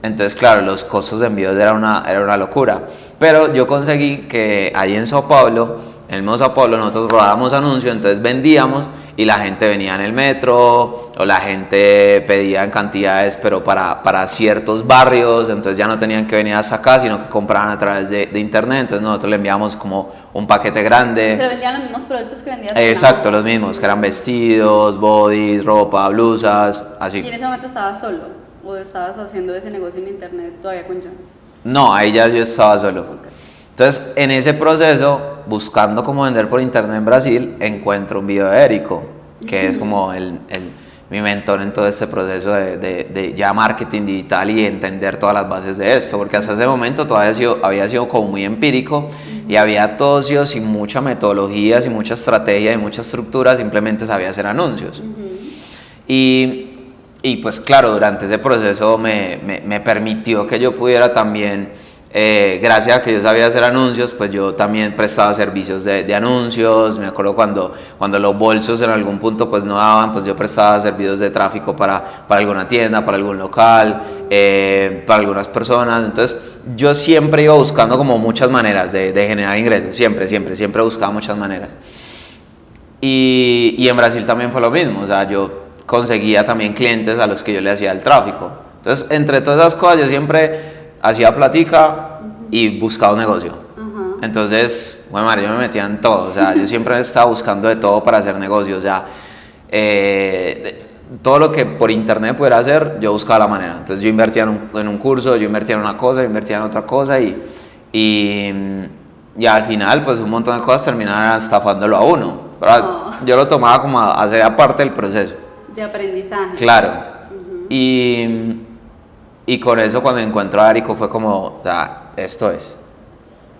Entonces, claro, los costos de envíos era una locura. Pero yo conseguí que ahí en Sao Paulo, en el mismo Sao Paulo, nosotros rodábamos anuncios, entonces vendíamos y la gente venía en el metro o la gente pedía en cantidades, pero para ciertos barrios, entonces ya no tenían que venir hasta acá, sino que compraban a través de internet, entonces nosotros le enviamos como un paquete grande. Pero vendían los mismos productos que vendías. Exacto, los mismos, que eran vestidos, bodies, ropa, blusas, así. ¿Y en ese momento estabas solo? ¿O estabas haciendo ese negocio en internet todavía con John? No, ahí ya yo estaba solo. Ok. Entonces, en ese proceso, buscando cómo vender por internet en Brasil, encuentro un video de Érico, que es como mi mentor en todo este proceso de ya marketing digital y entender todas las bases de esto, porque hasta ese momento todavía había sido como muy empírico y había todo sido sin mucha metodología, sin mucha estrategia y mucha estructura, simplemente sabía hacer anuncios. Y pues claro, durante ese proceso me permitió que yo pudiera también, gracias a que yo sabía hacer anuncios, pues yo también prestaba servicios de anuncios. Me acuerdo cuando los bolsos en algún punto pues no daban, pues yo prestaba servicios de tráfico para alguna tienda, para algún local, para algunas personas. Entonces yo siempre iba buscando como muchas maneras de generar ingresos, siempre buscaba muchas maneras. Y en Brasil también fue lo mismo, o sea, yo conseguía también clientes a los que yo le hacía el tráfico. Entonces, entre todas esas cosas, yo siempre hacía platica y buscaba un negocio. Entonces, bueno, Mario, yo me metía en todo, o sea, yo siempre estaba buscando de todo para hacer negocios, o sea, todo lo que por internet pudiera hacer, yo buscaba la manera. Entonces, yo invertía en un curso, yo invertía en una cosa, yo invertía en otra cosa y al final, pues un montón de cosas terminaban estafándolo a uno. Pero yo lo tomaba como a hacer aparte del proceso. De aprendizaje. Claro. Y con eso cuando encuentro a Érico fue como, o sea, esto es.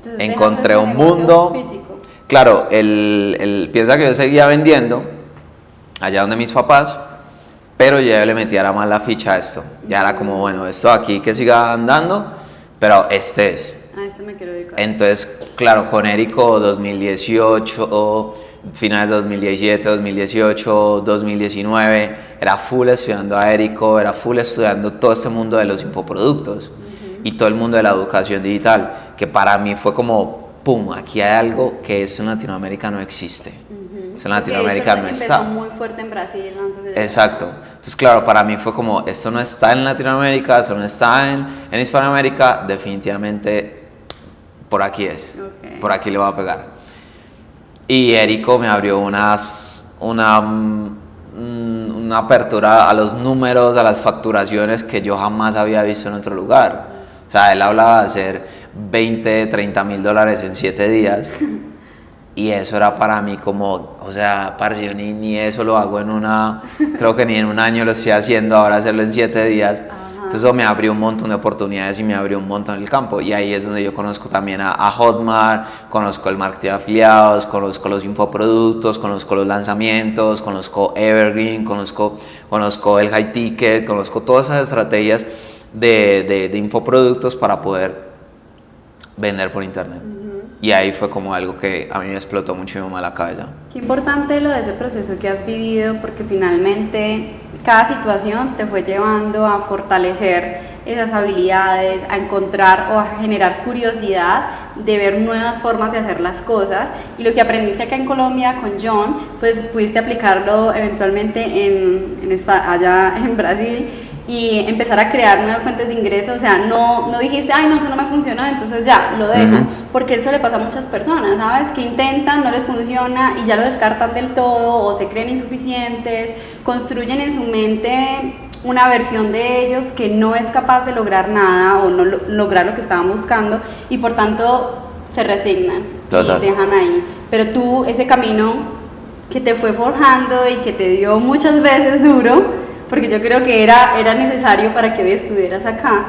Entonces, Encontré dejaste un ese negocio mundo. físico. Claro, él piensa que yo seguía vendiendo allá donde mis papás, pero yo le metía más la ficha a esto. Ya era como, bueno, esto aquí que siga andando, pero este es. A este me quiero dedicar. Entonces, claro, con Érico 2018, finales de 2017, 2018, 2019, era full estudiando a Érico, era full estudiando todo este mundo de los infoproductos. y todo el mundo de la educación digital, que para mí fue como, pum, aquí hay algo que eso en Latinoamérica no existe. Eso en Latinoamérica no está. Empezó muy fuerte en Brasil antes de... Exacto. Entonces, claro, para mí fue como, esto no está en Latinoamérica, esto no está en Hispanoamérica, definitivamente por aquí es. Por aquí le va a pegar. Y Érico me abrió una apertura a los números, a las facturaciones que yo jamás había visto en otro lugar. O sea, él hablaba de hacer 20, 30 mil dólares en 7 días. Y eso era para mí como, o sea, parce, yo ni eso lo hago creo que ni en un año lo estoy haciendo, ahora hacerlo en 7 días. Entonces eso me abrió un montón de oportunidades y me abrió un montón el campo. Y ahí es donde yo conozco también a Hotmart, conozco el marketing de afiliados, conozco los infoproductos, conozco los lanzamientos, conozco Evergreen, conozco el high ticket, conozco todas esas estrategias de infoproductos para poder vender por internet. Y ahí fue como algo que a mí me explotó muchísimo la cabeza. Qué importante lo de ese proceso que has vivido, porque finalmente cada situación te fue llevando a fortalecer esas habilidades, a encontrar o a generar curiosidad de ver nuevas formas de hacer las cosas. Y lo que aprendiste acá en Colombia con John, pues pudiste aplicarlo eventualmente allá en Brasil y empezar a crear nuevas fuentes de ingresos. O sea, no dijiste, ay, no, eso no me funcionó, entonces ya, lo dejo. Porque eso le pasa a muchas personas, ¿sabes? Que intentan, no les funciona y ya lo descartan del todo, o se creen insuficientes, construyen en su mente una versión de ellos que no es capaz de lograr nada o no lograr lo que estaban buscando, y por tanto se resignan. Total. Y dejan ahí. Pero tú, ese camino que te fue forjando y que te dio muchas veces duro, porque yo creo que era necesario para que hoy estuvieras acá,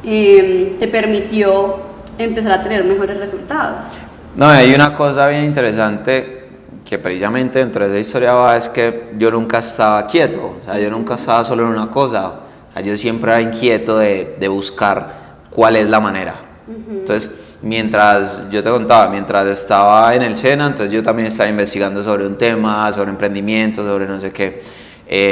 te permitió empezar a tener mejores resultados. No, hay una cosa bien interesante que precisamente dentro de esa historia va, es que yo nunca estaba quieto, o sea, yo nunca estaba solo en una cosa, o sea, yo siempre era inquieto de buscar cuál es la manera. Entonces, yo te contaba, mientras estaba en el SENA, entonces yo también estaba investigando sobre un tema, sobre emprendimiento, sobre no sé qué.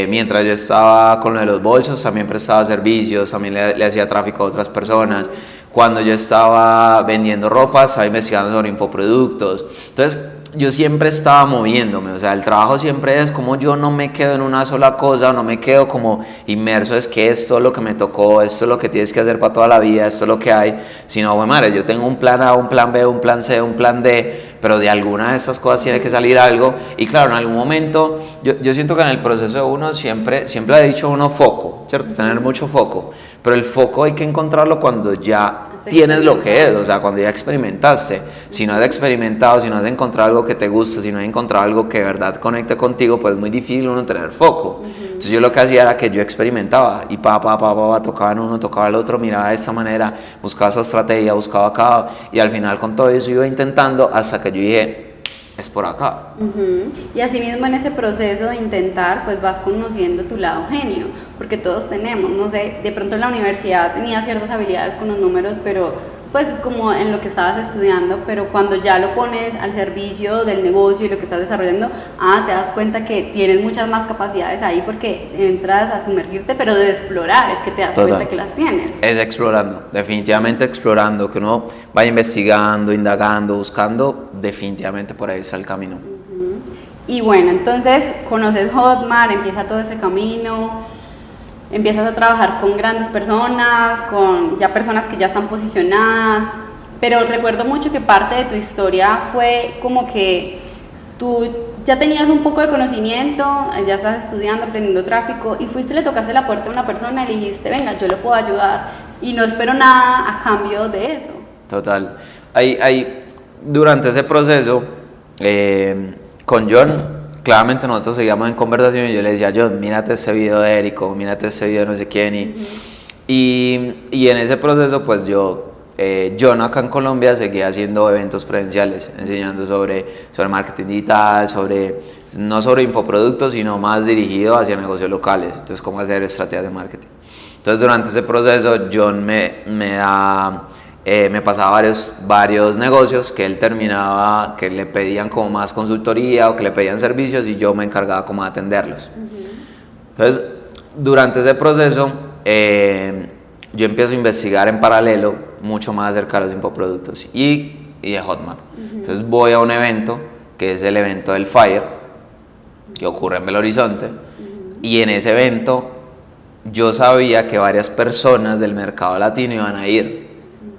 Mientras yo estaba con lo de los bolsos, también prestaba servicios, también le hacía tráfico a otras personas. Cuando yo estaba vendiendo ropa, estaba investigando sobre infoproductos. Entonces, yo siempre estaba moviéndome, o sea, el trabajo siempre es como yo no me quedo en una sola cosa, no me quedo como inmerso, es que esto es lo que me tocó, esto es lo que tienes que hacer para toda la vida, esto es lo que hay, sino, bueno, madre, yo tengo un plan A, un plan B, un plan C, un plan D, pero de alguna de estas cosas tiene que salir algo. Y claro, en algún momento, yo siento que en el proceso de uno siempre ha dicho uno foco, ¿cierto? Tener mucho foco, pero el foco hay que encontrarlo cuando ya tienes lo que es, o sea, cuando ya experimentaste. Si no has experimentado, si no has encontrado algo que te gusta, si no has encontrado algo que de verdad conecte contigo, pues es muy difícil uno tener foco. Entonces yo lo que hacía era que yo experimentaba y tocaba en uno, tocaba el otro, miraba de esta manera, buscaba esa estrategia, buscaba acá, y al final con todo eso iba intentando hasta que yo dije, es por acá. Y así mismo en ese proceso de intentar, pues vas conociendo tu lado genio, porque todos tenemos, no sé, de pronto en la universidad tenía ciertas habilidades con los números, pero pues como en lo que estabas estudiando, pero cuando ya lo pones al servicio del negocio y lo que estás desarrollando, te das cuenta que tienes muchas más capacidades ahí, porque entras a sumergirte, pero de explorar, es que te das cuenta que las tienes. Es explorando, definitivamente explorando, que uno vaya investigando, indagando, buscando, definitivamente por ahí está el camino. Y bueno, entonces conoces Hotmart, empieza todo ese camino. Empiezas a trabajar con grandes personas, con ya personas que ya están posicionadas, pero recuerdo mucho que parte de tu historia fue como que tú ya tenías un poco de conocimiento, ya estás estudiando, aprendiendo tráfico, y fuiste, le tocaste la puerta a una persona y le dijiste, venga, yo le puedo ayudar, y no espero nada a cambio de eso. Total. Durante ese proceso, con John, claramente nosotros seguíamos en conversación y yo le decía, John, mírate este video de Érico, mírate este video de no sé quién. Y en ese proceso, pues John acá en Colombia seguía haciendo eventos presenciales, enseñando sobre marketing digital, no sobre infoproductos, sino más dirigido hacia negocios locales, entonces cómo hacer estrategias de marketing. Entonces durante ese proceso John me pasaba varios negocios que él terminaba, que le pedían como más consultoría o que le pedían servicios, y yo me encargaba como de atenderlos. Entonces, durante ese proceso yo empiezo a investigar en paralelo mucho más acerca de los infoproductos y de Hotmart. Entonces voy a un evento, que es el evento del FIRE, que ocurre en Belo Horizonte, y en ese evento yo sabía que varias personas del mercado latino iban a ir,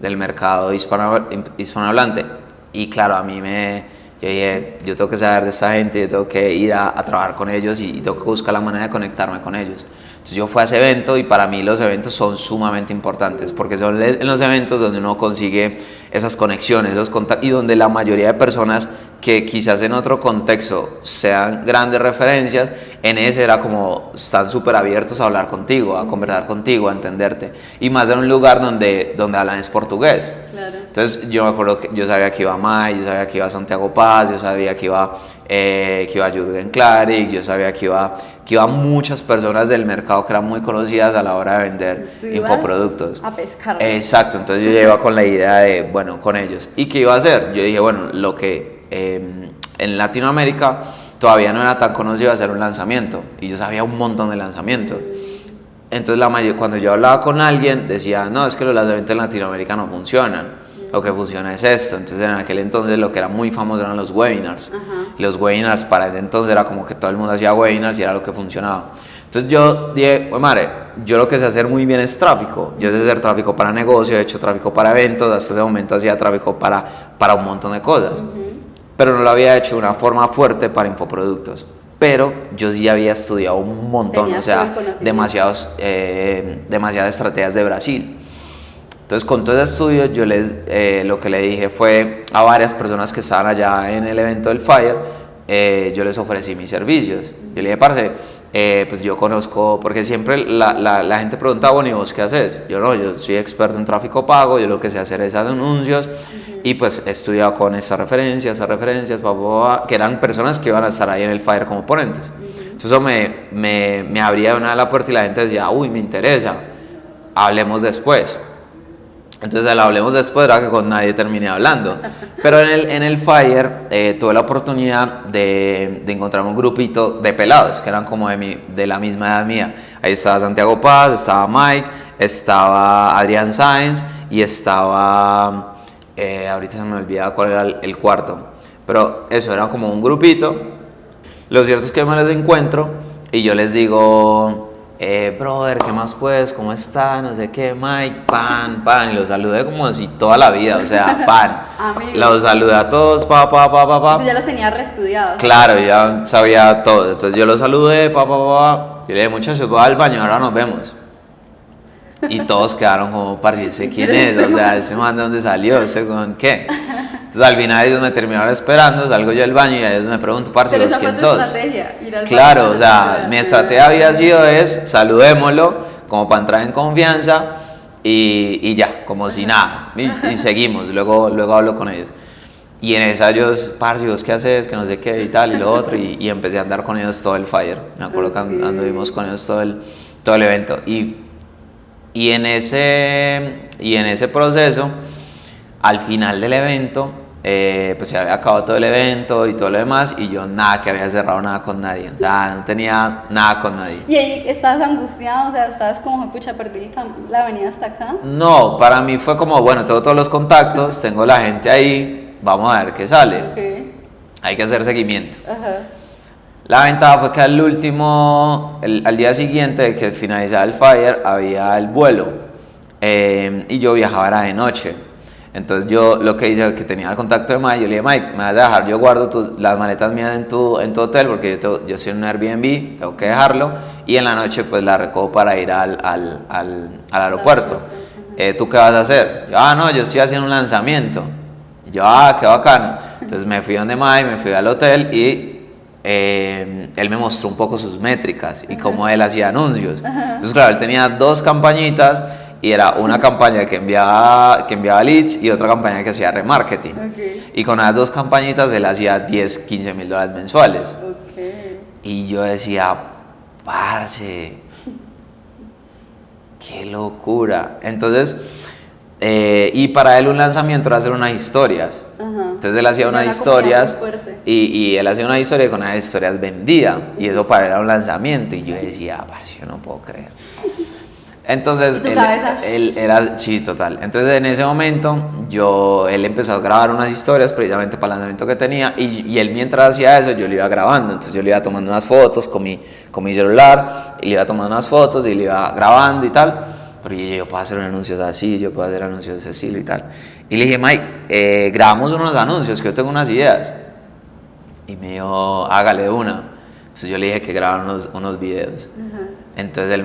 del mercado hispanohablante, y claro, yo dije, yo tengo que saber de esta gente, yo tengo que ir a trabajar con ellos y tengo que buscar la manera de conectarme con ellos. Entonces yo fui a ese evento y para mí los eventos son sumamente importantes porque son en los eventos donde uno consigue esas conexiones, esos contactos, y donde la mayoría de personas que quizás en otro contexto sean grandes referencias, en ese era como están súper abiertos a hablar contigo, a conversar contigo, a entenderte, y más en un lugar donde hablan es portugués. Claro. Entonces yo me acuerdo que yo sabía que iba Mai, yo sabía que iba Santiago Paz, yo sabía que iba Jürgen Klarik, yo sabía que iba muchas personas del mercado que eran muy conocidas a la hora de vender infoproductos. A pescar. Exacto, entonces yo ya iba con la idea de, bueno, con ellos. ¿Y qué iba a hacer? Yo dije, bueno, lo que en Latinoamérica todavía no era tan conocido hacer un lanzamiento, y yo sabía un montón de lanzamientos. Entonces cuando yo hablaba con alguien decía, no, es que los lanzamientos en Latinoamérica no funcionan. Lo que funciona es esto. Entonces en aquel entonces lo que era muy famoso eran los webinars. Los webinars para ese entonces era como que todo el mundo hacía webinars y era lo que funcionaba. Entonces yo dije, pues madre, yo lo que sé hacer muy bien es tráfico. Yo sé hacer tráfico para negocio, he hecho tráfico para eventos, hasta ese momento hacía tráfico para un montón de cosas. Pero no lo había hecho de una forma fuerte para infoproductos. Pero yo sí había estudiado un montón, o sea, demasiadas estrategias de Brasil. Entonces, con todo ese estudio, yo lo que le dije fue a varias personas que estaban allá en el evento del FIRE, yo les ofrecí mis servicios. Yo le dije, parce, pues yo conozco, porque siempre la gente pregunta, bueno, ¿y vos qué haces? Yo soy experto en tráfico pago, yo lo que sé hacer es anuncios, y pues he estudiado con estas referencias, que eran personas que iban a estar ahí en el FIRE como ponentes. Entonces eso me abría una de la puerta y la gente decía, uy, me interesa, hablemos después. Entonces el hablemos después era que con nadie terminé hablando. Pero en el FIRE tuve la oportunidad de encontrarme un grupito de pelados que eran como de la misma edad mía. Ahí estaba Santiago Paz, estaba Mike, estaba Adrián Sáenz y estaba... ahorita se me olvida cuál era el cuarto. Pero eso era como un grupito. Lo cierto es que me los encuentro y yo les digo... brother, ¿qué más pues? ¿Cómo está? No sé qué, Mike, pan, y los saludé como si toda la vida, o sea, pan. Los saludé a todos, Tú ya los tenías reestudiados. Claro, ya sabía todo, entonces yo los saludé, Yo le dije, muchachos, voy al baño, ahora nos vemos. Y todos quedaron como, parce, ¿quién es? O sea, ese man de dónde salió, ese con qué. Entonces al final ellos me terminaron esperando, salgo yo del baño y ellos me preguntan, parce, ¿vos quién sos? Estrategia, ir al claro, baño, o sea, mi estrategia había sido saludémoslo, como para entrar en confianza y ya, como si nada, y seguimos, luego hablo con ellos. Y en esa ellos, parce, ¿vos qué haces? Que no sé qué y tal y lo otro, y empecé a andar con ellos todo el FIRE. Me acuerdo que anduvimos con ellos todo el evento. Y en ese proceso, al final del evento, pues se había acabado todo el evento y todo lo demás, y yo que había cerrado nada con nadie, o sea, no tenía nada con nadie. ¿Y ahí estabas angustiado? O sea, estabas como, pucha, perdí la avenida hasta acá. No, para mí fue como, bueno, tengo todos los contactos, tengo la gente ahí, vamos a ver qué sale. Okay. Hay que hacer seguimiento. Ajá. La ventaja fue que al día siguiente de que finalizaba el FIRE había el vuelo, y yo viajaba era de noche. Entonces yo lo que hice, que tenía el contacto de Mike, yo le dije, Mike, me vas a dejar, yo guardo las maletas mías en tu hotel, porque yo soy en un Airbnb, tengo que dejarlo, y en la noche pues la recojo para ir al aeropuerto. ¿Tú qué vas a hacer? Yo, no, yo estoy haciendo un lanzamiento. Y yo, qué bacano. Entonces me fui donde Mike, me fui al hotel y él me mostró un poco sus métricas y cómo él hacía anuncios. Entonces claro, él tenía 2 campañitas, y era una campaña que enviaba leads y otra campaña que hacía remarketing. Okay. Y con esas 2 campañitas él hacía 10, 15 mil dólares mensuales. Okay. Y yo decía, parce, qué locura. Entonces, y para él un lanzamiento era hacer unas historias. Entonces él hacía unas historias y él hacía una historia y con esas historias vendía. Y eso para él era un lanzamiento. Y yo decía, parce, yo no puedo creer. Entonces, ¿Y tu cabeza? él era, sí, total. Entonces, en ese momento, él empezó a grabar unas historias precisamente para el lanzamiento que tenía y él mientras hacía eso, yo le iba grabando. Entonces, yo le iba tomando unas fotos con mi celular y le iba tomando unas fotos y le iba grabando y tal. Pero yo puedo hacer anuncios así, yo puedo hacer anuncios de ese estilo y tal. Y le dije, Mike, grabamos unos anuncios que yo tengo unas ideas. Y me dijo, hágale de una. Entonces, yo le dije que grabara unos videos. Entonces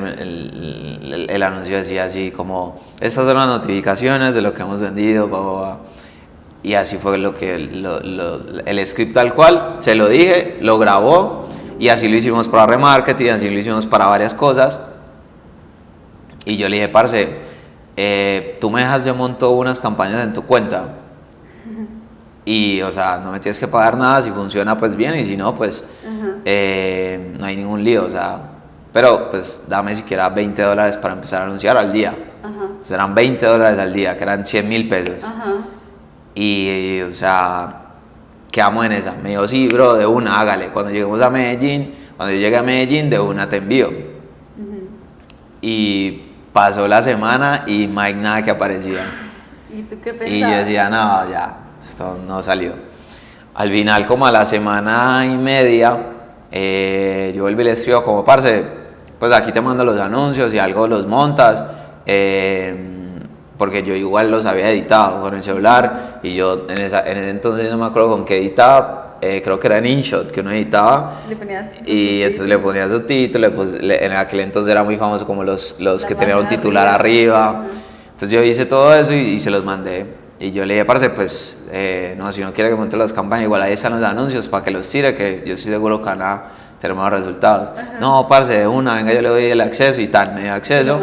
el anuncio decía así como, estas son las notificaciones de lo que hemos vendido, bla, bla, bla. Y así fue el script tal cual, se lo dije, lo grabó y así lo hicimos para remarketing, así lo hicimos para varias cosas. Y yo le dije, parce, tú me dejas, yo monto unas campañas en tu cuenta y, o sea, no me tienes que pagar nada, si funciona pues bien y si no pues no hay ningún lío, o sea, pero pues dame siquiera $20 para empezar a anunciar al día. Serán $20 al día, que eran 100.000 pesos. Y, o sea, quedamos en esa. Me dijo, sí, bro, de una, hágale. Cuando lleguemos a Medellín, cuando yo llegue a Medellín, de una te envío. Y pasó la semana y Mike nada que aparecía. ¿Y tú qué pensabas? Y yo decía, no, ya, esto no salió. Al final, como a la semana y media, yo volví y le escribo como, parce, pues aquí te mando los anuncios y algo los montas, porque yo igual los había editado con el celular y yo en ese entonces no me acuerdo con qué editaba, creo que era en InShot que uno editaba. Le ponías y entonces le ponía subtítulos, en aquel entonces era muy famoso como los que tenían un titular arriba. Entonces yo hice todo eso y se los mandé. Y yo le dije, parce, pues, no, si no quiere que monte las campañas, igual ahí están los anuncios para que los tire, que yo estoy seguro que van a tener más resultados. No, parce, de una, venga, yo le doy el acceso y tal, me dio acceso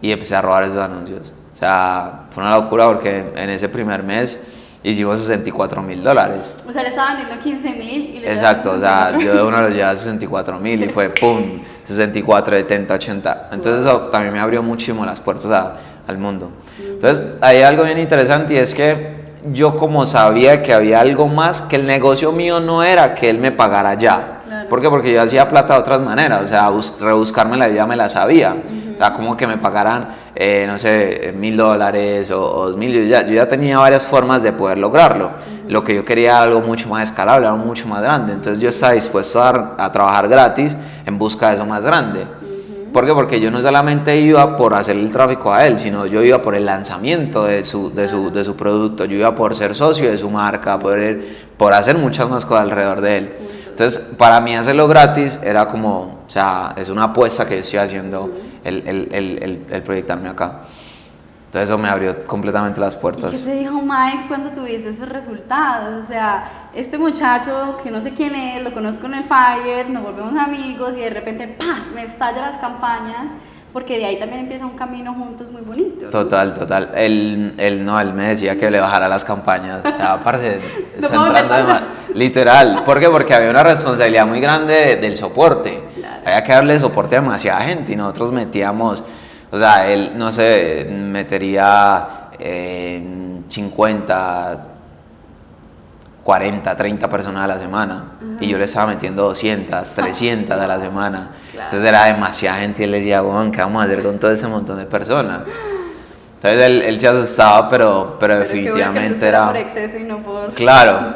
y empecé a robar esos anuncios. O sea, fue una locura porque en ese primer mes hicimos $64.000. O sea, le estaba vendiendo 15.000 y le Exacto, o sea, yo de uno los llevaba a 64.000 y fue pum, 64, 70, 80. Entonces eso también me abrió muchísimo las puertas al mundo. Entonces, hay algo bien interesante y es que yo como sabía que había algo más, que el negocio mío no era que él me pagara ya. Claro. ¿Por qué? Porque yo hacía plata de otras maneras, o sea, rebuscarme la vida me la sabía. O sea, como que me pagaran, no sé, $1.000 o 2.000, yo ya tenía varias formas de poder lograrlo. Lo que yo quería era algo mucho más escalable, algo mucho más grande. Entonces yo estaba dispuesto a trabajar gratis en busca de eso más grande. ¿Por qué? Porque yo no solamente iba por hacer el tráfico a él, sino yo iba por el lanzamiento de su producto, yo iba por ser socio de su marca, por hacer muchas más cosas alrededor de él. Entonces, para mí hacerlo gratis era como, o sea, es una apuesta que yo estoy haciendo el proyectarme acá. Entonces eso me abrió completamente las puertas. ¿Y qué te dijo Mike cuando tuviste esos resultados? O sea, este muchacho que no sé quién es, lo conozco en el Fire, nos volvemos amigos y de repente ¡pam!, me estalla las campañas, porque de ahí también empieza un camino juntos muy bonito. Total. Él me decía que le bajara las campañas. Ya, parce, No está puedo entrando meterme. literal. ¿Por qué? Porque había una responsabilidad muy grande del soporte. Claro. Había que darle soporte a demasiada gente y nosotros metíamos, o sea, él, no sé, metería 50, 40, 30 personas a la semana. Y yo le estaba metiendo 200, 300 a la semana. Claro. Entonces era demasiada gente y él decía, bueno, ¿qué vamos a hacer con todo ese montón de personas? Entonces él se asustaba, pero definitivamente era... por exceso y no por... Claro.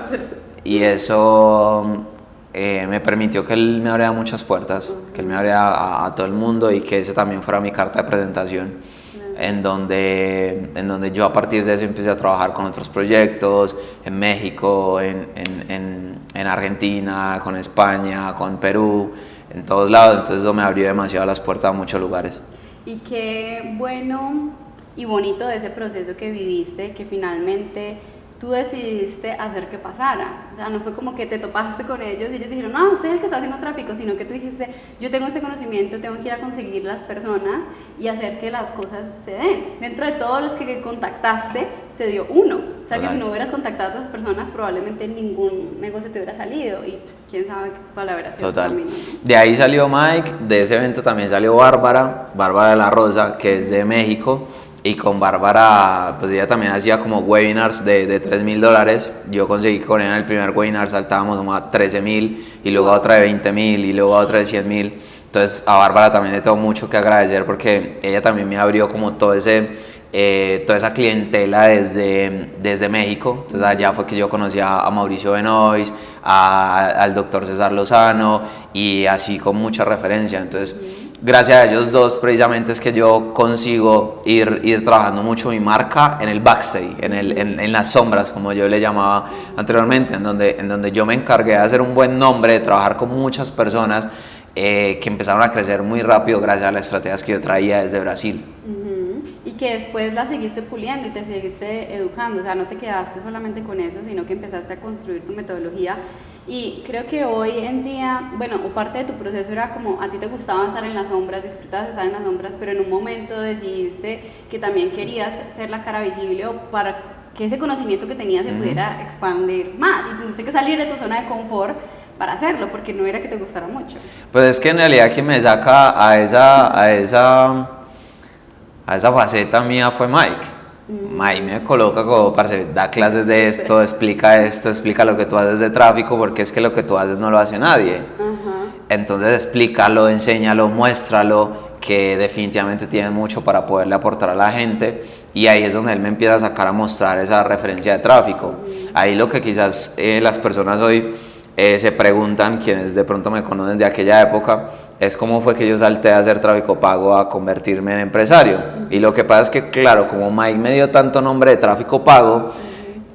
Y eso me permitió que él me abriera muchas puertas, que él me abriera a todo el mundo y que esa también fuera mi carta de presentación. En donde yo a partir de eso empecé a trabajar con otros proyectos, en México, en Argentina, con España, con Perú, en todos lados. Entonces eso me abrió demasiado las puertas a muchos lugares. Y qué bueno y bonito de ese proceso que viviste, que finalmente tú decidiste hacer que pasara. O sea, no fue como que te topaste con ellos y ellos dijeron, no, usted es el que está haciendo tráfico, sino que tú dijiste, yo tengo este conocimiento, tengo que ir a conseguir las personas y hacer que las cosas se den. Dentro de todos los que contactaste, se dio uno. O sea, que si no hubieras contactado a otras personas, probablemente ningún negocio te hubiera salido y quién sabe cuál hubiera sido tu camino. De ahí salió Mike, de ese evento también salió Bárbara de la Rosa, que es de México. Y con Bárbara, pues ella también hacía como webinars de $3.000. Yo conseguí con ella en el primer webinar, saltábamos como a 13.000 y luego a otra de 20.000 y luego a otra de 100.000. Entonces a Bárbara también le tengo mucho que agradecer porque ella también me abrió como todo toda esa clientela desde México. Entonces allá fue que yo conocí a Mauricio Benoist, al doctor César Lozano y así con mucha referencia. Entonces gracias a ellos dos precisamente es que yo consigo ir trabajando mucho mi marca en el backstage, en las sombras, como yo le llamaba anteriormente, en donde yo me encargué de hacer un buen nombre, de trabajar con muchas personas que empezaron a crecer muy rápido gracias a las estrategias que yo traía desde Brasil. Y que después la seguiste puliendo y te seguiste educando, o sea, no te quedaste solamente con eso, sino que empezaste a construir tu metodología. Y creo que hoy en día, bueno, o parte de tu proceso era como a ti te gustaba estar en las sombras, disfrutabas de estar en las sombras, pero en un momento decidiste que también querías ser la cara visible o para que ese conocimiento que tenías se pudiera expandir más y tuviste que salir de tu zona de confort para hacerlo, porque no era que te gustara mucho. Pues es que en realidad quien me saca a esa faceta mía fue Mike. Mike me coloca como, parce, da clases de esto, explica lo que tú haces de tráfico, porque es que lo que tú haces no lo hace nadie. Entonces explícalo, enséñalo, muéstralo, que definitivamente tiene mucho para poderle aportar a la gente, y ahí es donde él me empieza a sacar a mostrar esa referencia de tráfico. Ahí lo que quizás las personas hoy se preguntan, quienes de pronto me conocen de aquella época, es cómo fue que yo salté de hacer tráfico pago a convertirme en empresario. Y lo que pasa es que, claro, como Mike me dio tanto nombre de tráfico pago,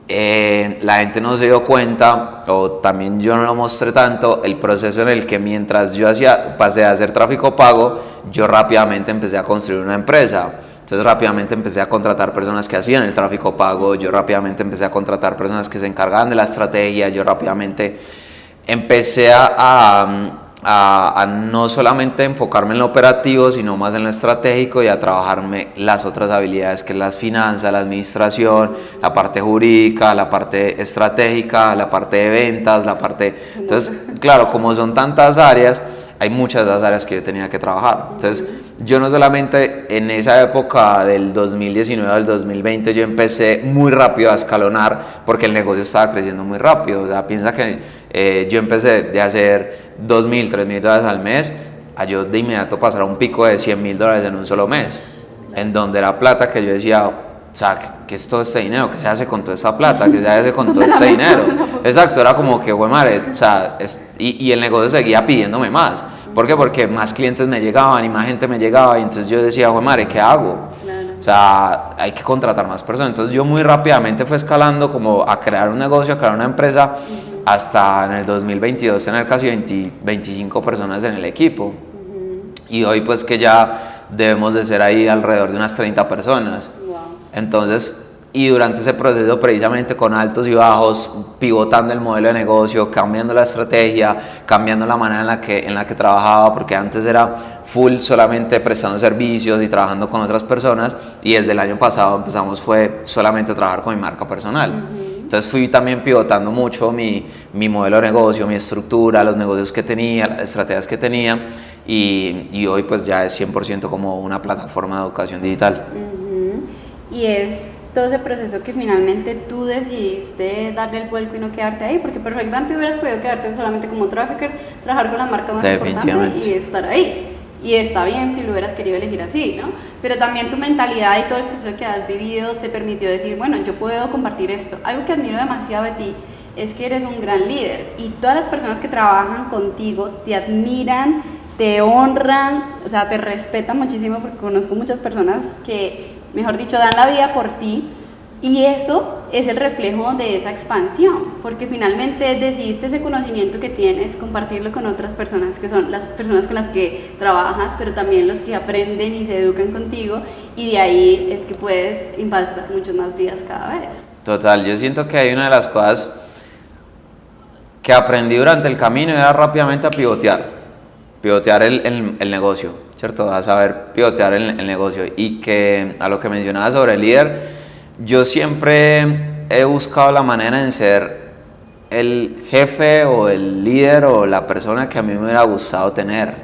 la gente no se dio cuenta, o también yo no lo mostré tanto, el proceso en el que mientras yo pasé a hacer tráfico pago, yo rápidamente empecé a construir una empresa. Entonces rápidamente empecé a contratar personas que hacían el tráfico pago, yo rápidamente empecé a contratar personas que se encargaban de la estrategia, yo rápidamente empecé a no solamente enfocarme en lo operativo, sino más en lo estratégico y a trabajarme las otras habilidades, que es las finanzas, la administración, la parte jurídica, la parte estratégica, la parte de ventas, Entonces, claro, como son tantas áreas, hay muchas de las áreas que yo tenía que trabajar. Entonces, yo no solamente en esa época del 2019 al 2020, yo empecé muy rápido a escalonar porque el negocio estaba creciendo muy rápido. O sea, piensa que yo empecé de hacer $2,000, $3,000 al mes a yo de inmediato pasar a un pico de $100,000 en un solo mes, en donde era plata que yo decía, o sea, ¿qué es todo este dinero? ¿Qué se hace con toda esta plata? ¿Qué se hace con todo este dinero? Exacto, era como que, güey, madre, o sea, y el negocio seguía pidiéndome más. ¿Por qué? Porque más clientes me llegaban y más gente me llegaba, y entonces yo decía, güey, madre, ¿qué hago? Claro. O sea, hay que contratar más personas. Entonces yo muy rápidamente fui escalando como a crear un negocio, a crear una empresa, hasta en el 2022 tener casi 25 personas en el equipo. Y hoy pues que ya debemos de ser ahí alrededor de unas 30 personas. Entonces, y durante ese proceso precisamente con altos y bajos, pivotando el modelo de negocio, cambiando la estrategia, cambiando la manera en la que trabajaba, porque antes era full solamente prestando servicios y trabajando con otras personas, y desde el año pasado fue solamente trabajar con mi marca personal. Entonces fui también pivotando mucho mi modelo de negocio, mi estructura, los negocios que tenía, las estrategias que tenía, y hoy pues ya es 100% como una plataforma de educación digital. Y es todo ese proceso que finalmente tú decidiste darle el vuelco y no quedarte ahí, porque perfectamente hubieras podido quedarte solamente como trafficker, trabajar con las marcas más importantes y estar ahí. Y está bien si lo hubieras querido elegir así, ¿no? Pero también tu mentalidad y todo el proceso que has vivido te permitió decir, bueno, yo puedo compartir esto. Algo que admiro demasiado de ti es que eres un gran líder y todas las personas que trabajan contigo te admiran, te honran, o sea, te respetan muchísimo, porque conozco muchas personas que, mejor dicho, dan la vida por ti, y eso es el reflejo de esa expansión, porque finalmente decidiste ese conocimiento que tienes, compartirlo con otras personas, que son las personas con las que trabajas, pero también los que aprenden y se educan contigo, y de ahí es que puedes impactar muchas más vidas cada vez. Total, yo siento que hay una de las cosas que aprendí durante el camino era rápidamente a pivotear el negocio, ¿cierto? A saber pivotear el negocio. Y que a lo que mencionaba sobre el líder, yo siempre he buscado la manera en ser el jefe o el líder o la persona que a mí me hubiera gustado tener.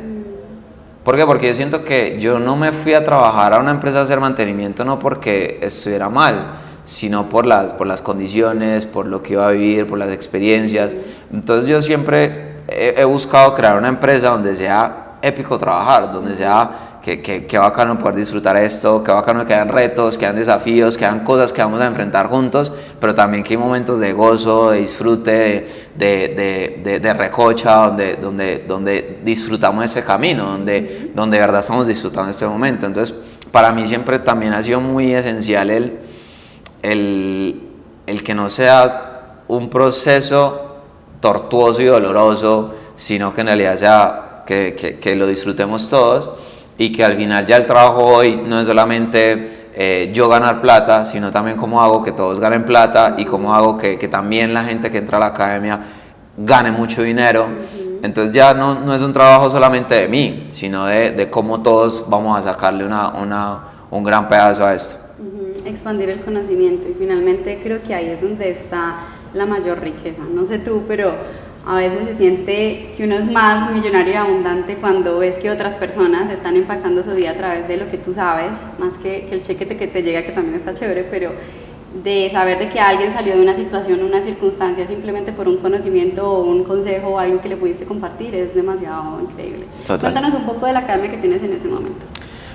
¿Por qué? Porque yo siento que yo no me fui a trabajar a una empresa a hacer mantenimiento no porque estuviera mal, sino por las condiciones, por lo que iba a vivir, por las experiencias. Entonces yo siempre he buscado crear una empresa donde sea épico trabajar, donde sea que bacano poder disfrutar esto, que bacano que hayan retos, que hayan desafíos, que hayan cosas que vamos a enfrentar juntos, pero también que hay momentos de gozo, de disfrute, de recocha, donde disfrutamos ese camino, donde de verdad estamos disfrutando este momento. Entonces, para mí siempre también ha sido muy esencial el que no sea un proceso tortuoso y doloroso, sino que en realidad sea que lo disfrutemos todos, y que al final ya el trabajo hoy no es solamente yo ganar plata, sino también cómo hago que todos ganen plata y cómo hago que también la gente que entra a la academia gane mucho dinero. Entonces ya no es un trabajo solamente de mí, sino de cómo todos vamos a sacarle un gran pedazo a esto. Expandir el conocimiento, y finalmente creo que ahí es donde está la mayor riqueza. No sé tú, pero a veces se siente que uno es más millonario y abundante cuando ves que otras personas están impactando su vida a través de lo que tú sabes, más que el cheque que te llega, que también está chévere, pero de saber de que alguien salió de una situación, una circunstancia, simplemente por un conocimiento o un consejo o algo que le pudiste compartir, es demasiado increíble. Total. Cuéntanos un poco de la academia que tienes en ese momento.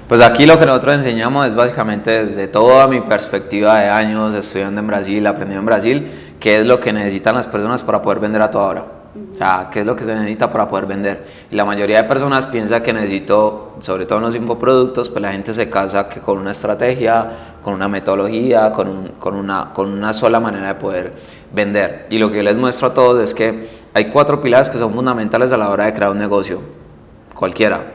Pues aquí lo que nosotros enseñamos es básicamente desde toda mi perspectiva de años estudiando en Brasil, aprendiendo en Brasil, qué es lo que necesitan las personas para poder vender a toda hora. O sea, qué es lo que se necesita para poder vender. Y la mayoría de personas piensa que necesito, sobre todo en los infoproductos, pues la gente se casa que con una estrategia, con una metodología, con una sola manera de poder vender. Y lo que yo les muestro a todos es que hay 4 pilares que son fundamentales a la hora de crear un negocio, cualquiera.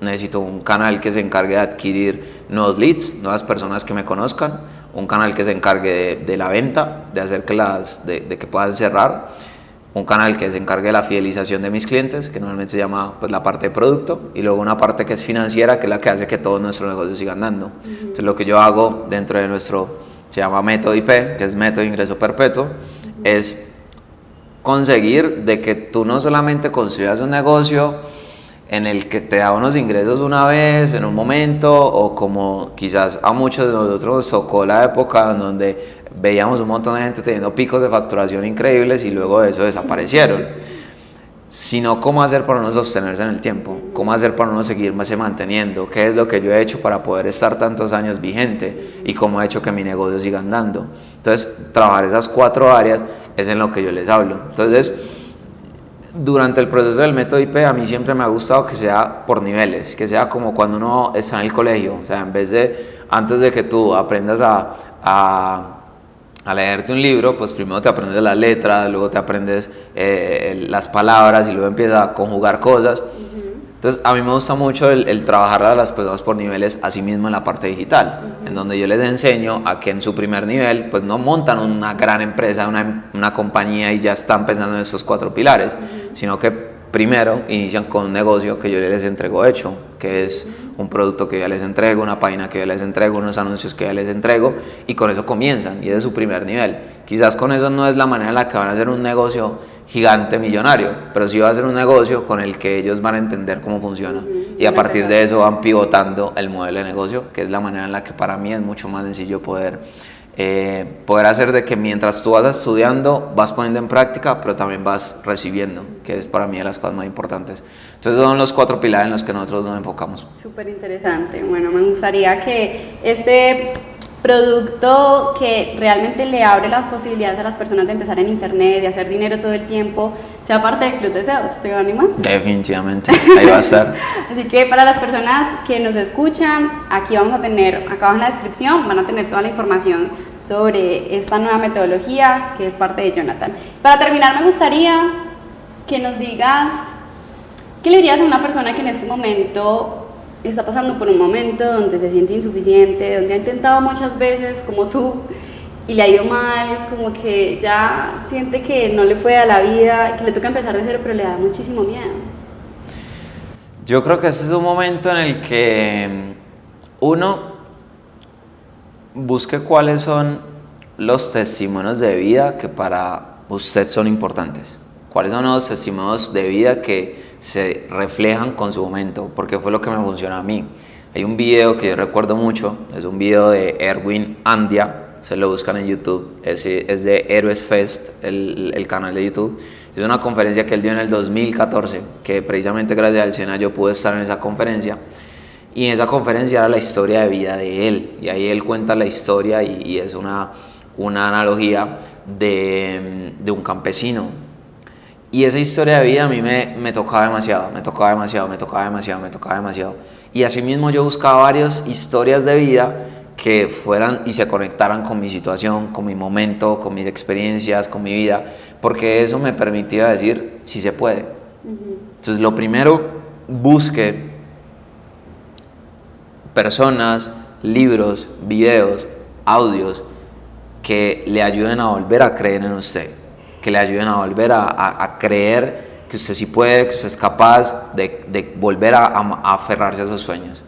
Necesito un canal que se encargue de adquirir nuevos leads, nuevas personas que me conozcan, un canal que se encargue de la venta, de hacer de que puedan cerrar, un canal que se encargue de la fidelización de mis clientes, que normalmente se llama pues la parte de producto, y luego una parte que es financiera, que es la que hace que todos nuestros negocios sigan dando. Entonces lo que yo hago dentro de se llama método IP, que es método de ingreso perpetuo, es conseguir de que tú no solamente construyas un negocio en el que te da unos ingresos una vez, en un momento, o como quizás a muchos de nosotros nos tocó la época en donde veíamos un montón de gente teniendo picos de facturación increíbles y luego de eso desaparecieron, sino cómo hacer para uno sostenerse en el tiempo, cómo hacer para uno seguirse manteniendo, qué es lo que yo he hecho para poder estar tantos años vigente y cómo he hecho que mi negocio siga andando. Entonces, trabajar esas 4 áreas es en lo que yo les hablo. Entonces, durante el proceso del método IP a mí siempre me ha gustado que sea por niveles, que sea como cuando uno está en el colegio, o sea, en vez de, antes de que tú aprendas a leerte un libro, pues primero te aprendes las letras, luego te aprendes las palabras y luego empiezas a conjugar cosas. Entonces a mí me gusta mucho el trabajar a las personas por niveles, así mismo en la parte digital, en donde yo les enseño a que en su primer nivel pues no montan una gran empresa, una compañía y ya están pensando en esos 4 pilares, sino que primero inician con un negocio que yo les entrego hecho, que es un producto que ya les entrego, una página que ya les entrego, unos anuncios que ya les entrego, y con eso comienzan, y es de su primer nivel. Quizás con eso no es la manera en la que van a hacer un negocio gigante millonario, pero sí va a ser un negocio con el que ellos van a entender cómo funciona, y a partir de eso van pivotando el modelo de negocio, que es la manera en la que para mí es mucho más sencillo poder hacer de que mientras tú vas estudiando vas poniendo en práctica, pero también vas recibiendo, que es para mí de las cosas más importantes. Entonces son los 4 pilares en los que nosotros nos enfocamos. Súper interesante. Bueno, me gustaría que este producto que realmente le abre las posibilidades a las personas de empezar en internet, de hacer dinero todo el tiempo, sea parte del Club de SEOs. ¿Te animas? Definitivamente, ahí va a estar. Así que para las personas que nos escuchan, aquí vamos a tener, acá abajo en la descripción, van a tener toda la información sobre esta nueva metodología que es parte de Jonathan. Para terminar, me gustaría que nos digas, ¿qué le dirías a una persona que en este momento está pasando por un momento donde se siente insuficiente, donde ha intentado muchas veces como tú y le ha ido mal, como que ya siente que no le fue a la vida, que le toca empezar de cero, pero le da muchísimo miedo? Yo creo que ese es un momento en el que uno busque cuáles son los testimonios de vida que para usted son importantes. ¿Cuáles son los testimonios de vida que se reflejan con su momento? Porque fue lo que me funcionó a mí. Hay un video que yo recuerdo mucho, es un video de Erwin Andia, se lo buscan en YouTube, es de Héroes Fest, el canal de YouTube, Es una conferencia que él dio en el 2014, que precisamente gracias al SENA yo pude estar en esa conferencia. Y en esa conferencia era la historia de vida de él, y ahí él cuenta la historia y es una analogía de un campesino. Y esa historia de vida a mí me tocaba demasiado, me tocaba demasiado, me tocaba demasiado, me tocaba demasiado. Y asimismo yo buscaba varias historias de vida que fueran y se conectaran con mi situación, con mi momento, con mis experiencias, con mi vida, porque eso me permitía decir si se puede. Entonces lo primero, busque personas, libros, videos, audios que le ayuden a volver a creer en usted, que le ayuden a volver a creer que usted sí puede, que usted es capaz de volver a aferrarse a esos sueños.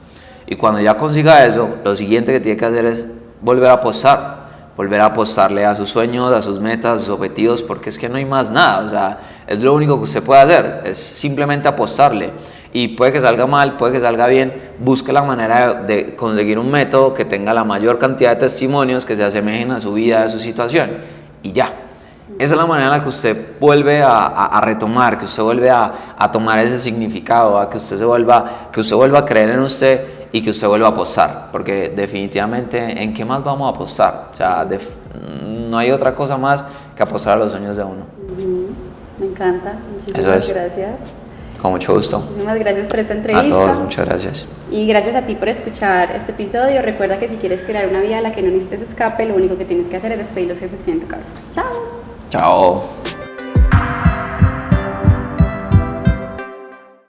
Y cuando ya consiga eso, lo siguiente que tiene que hacer es volver a apostarle a sus sueños, a sus metas, a sus objetivos, porque es que no hay más nada, o sea, es lo único que usted puede hacer, es simplemente apostarle. Y puede que salga mal, puede que salga bien, busque la manera de conseguir un método que tenga la mayor cantidad de testimonios que se asemejen a su vida, a su situación, y ya. Esa es la manera en la que usted vuelve a retomar, que usted vuelve a tomar ese significado, a que usted vuelva a creer en usted y que usted vuelva a apostar, porque definitivamente, ¿en qué más vamos a apostar? O sea, no hay otra cosa más que apostar a los sueños de uno. Me encanta, muchísimas gracias. Con mucho gusto. Muchísimas gracias por esta entrevista. A todos, muchas gracias. Y gracias a ti por escuchar este episodio. Recuerda que si quieres crear una vida a la que no necesites escape, lo único que tienes que hacer es despedir los jefes que hay en tu cabeza. Chao. Chao.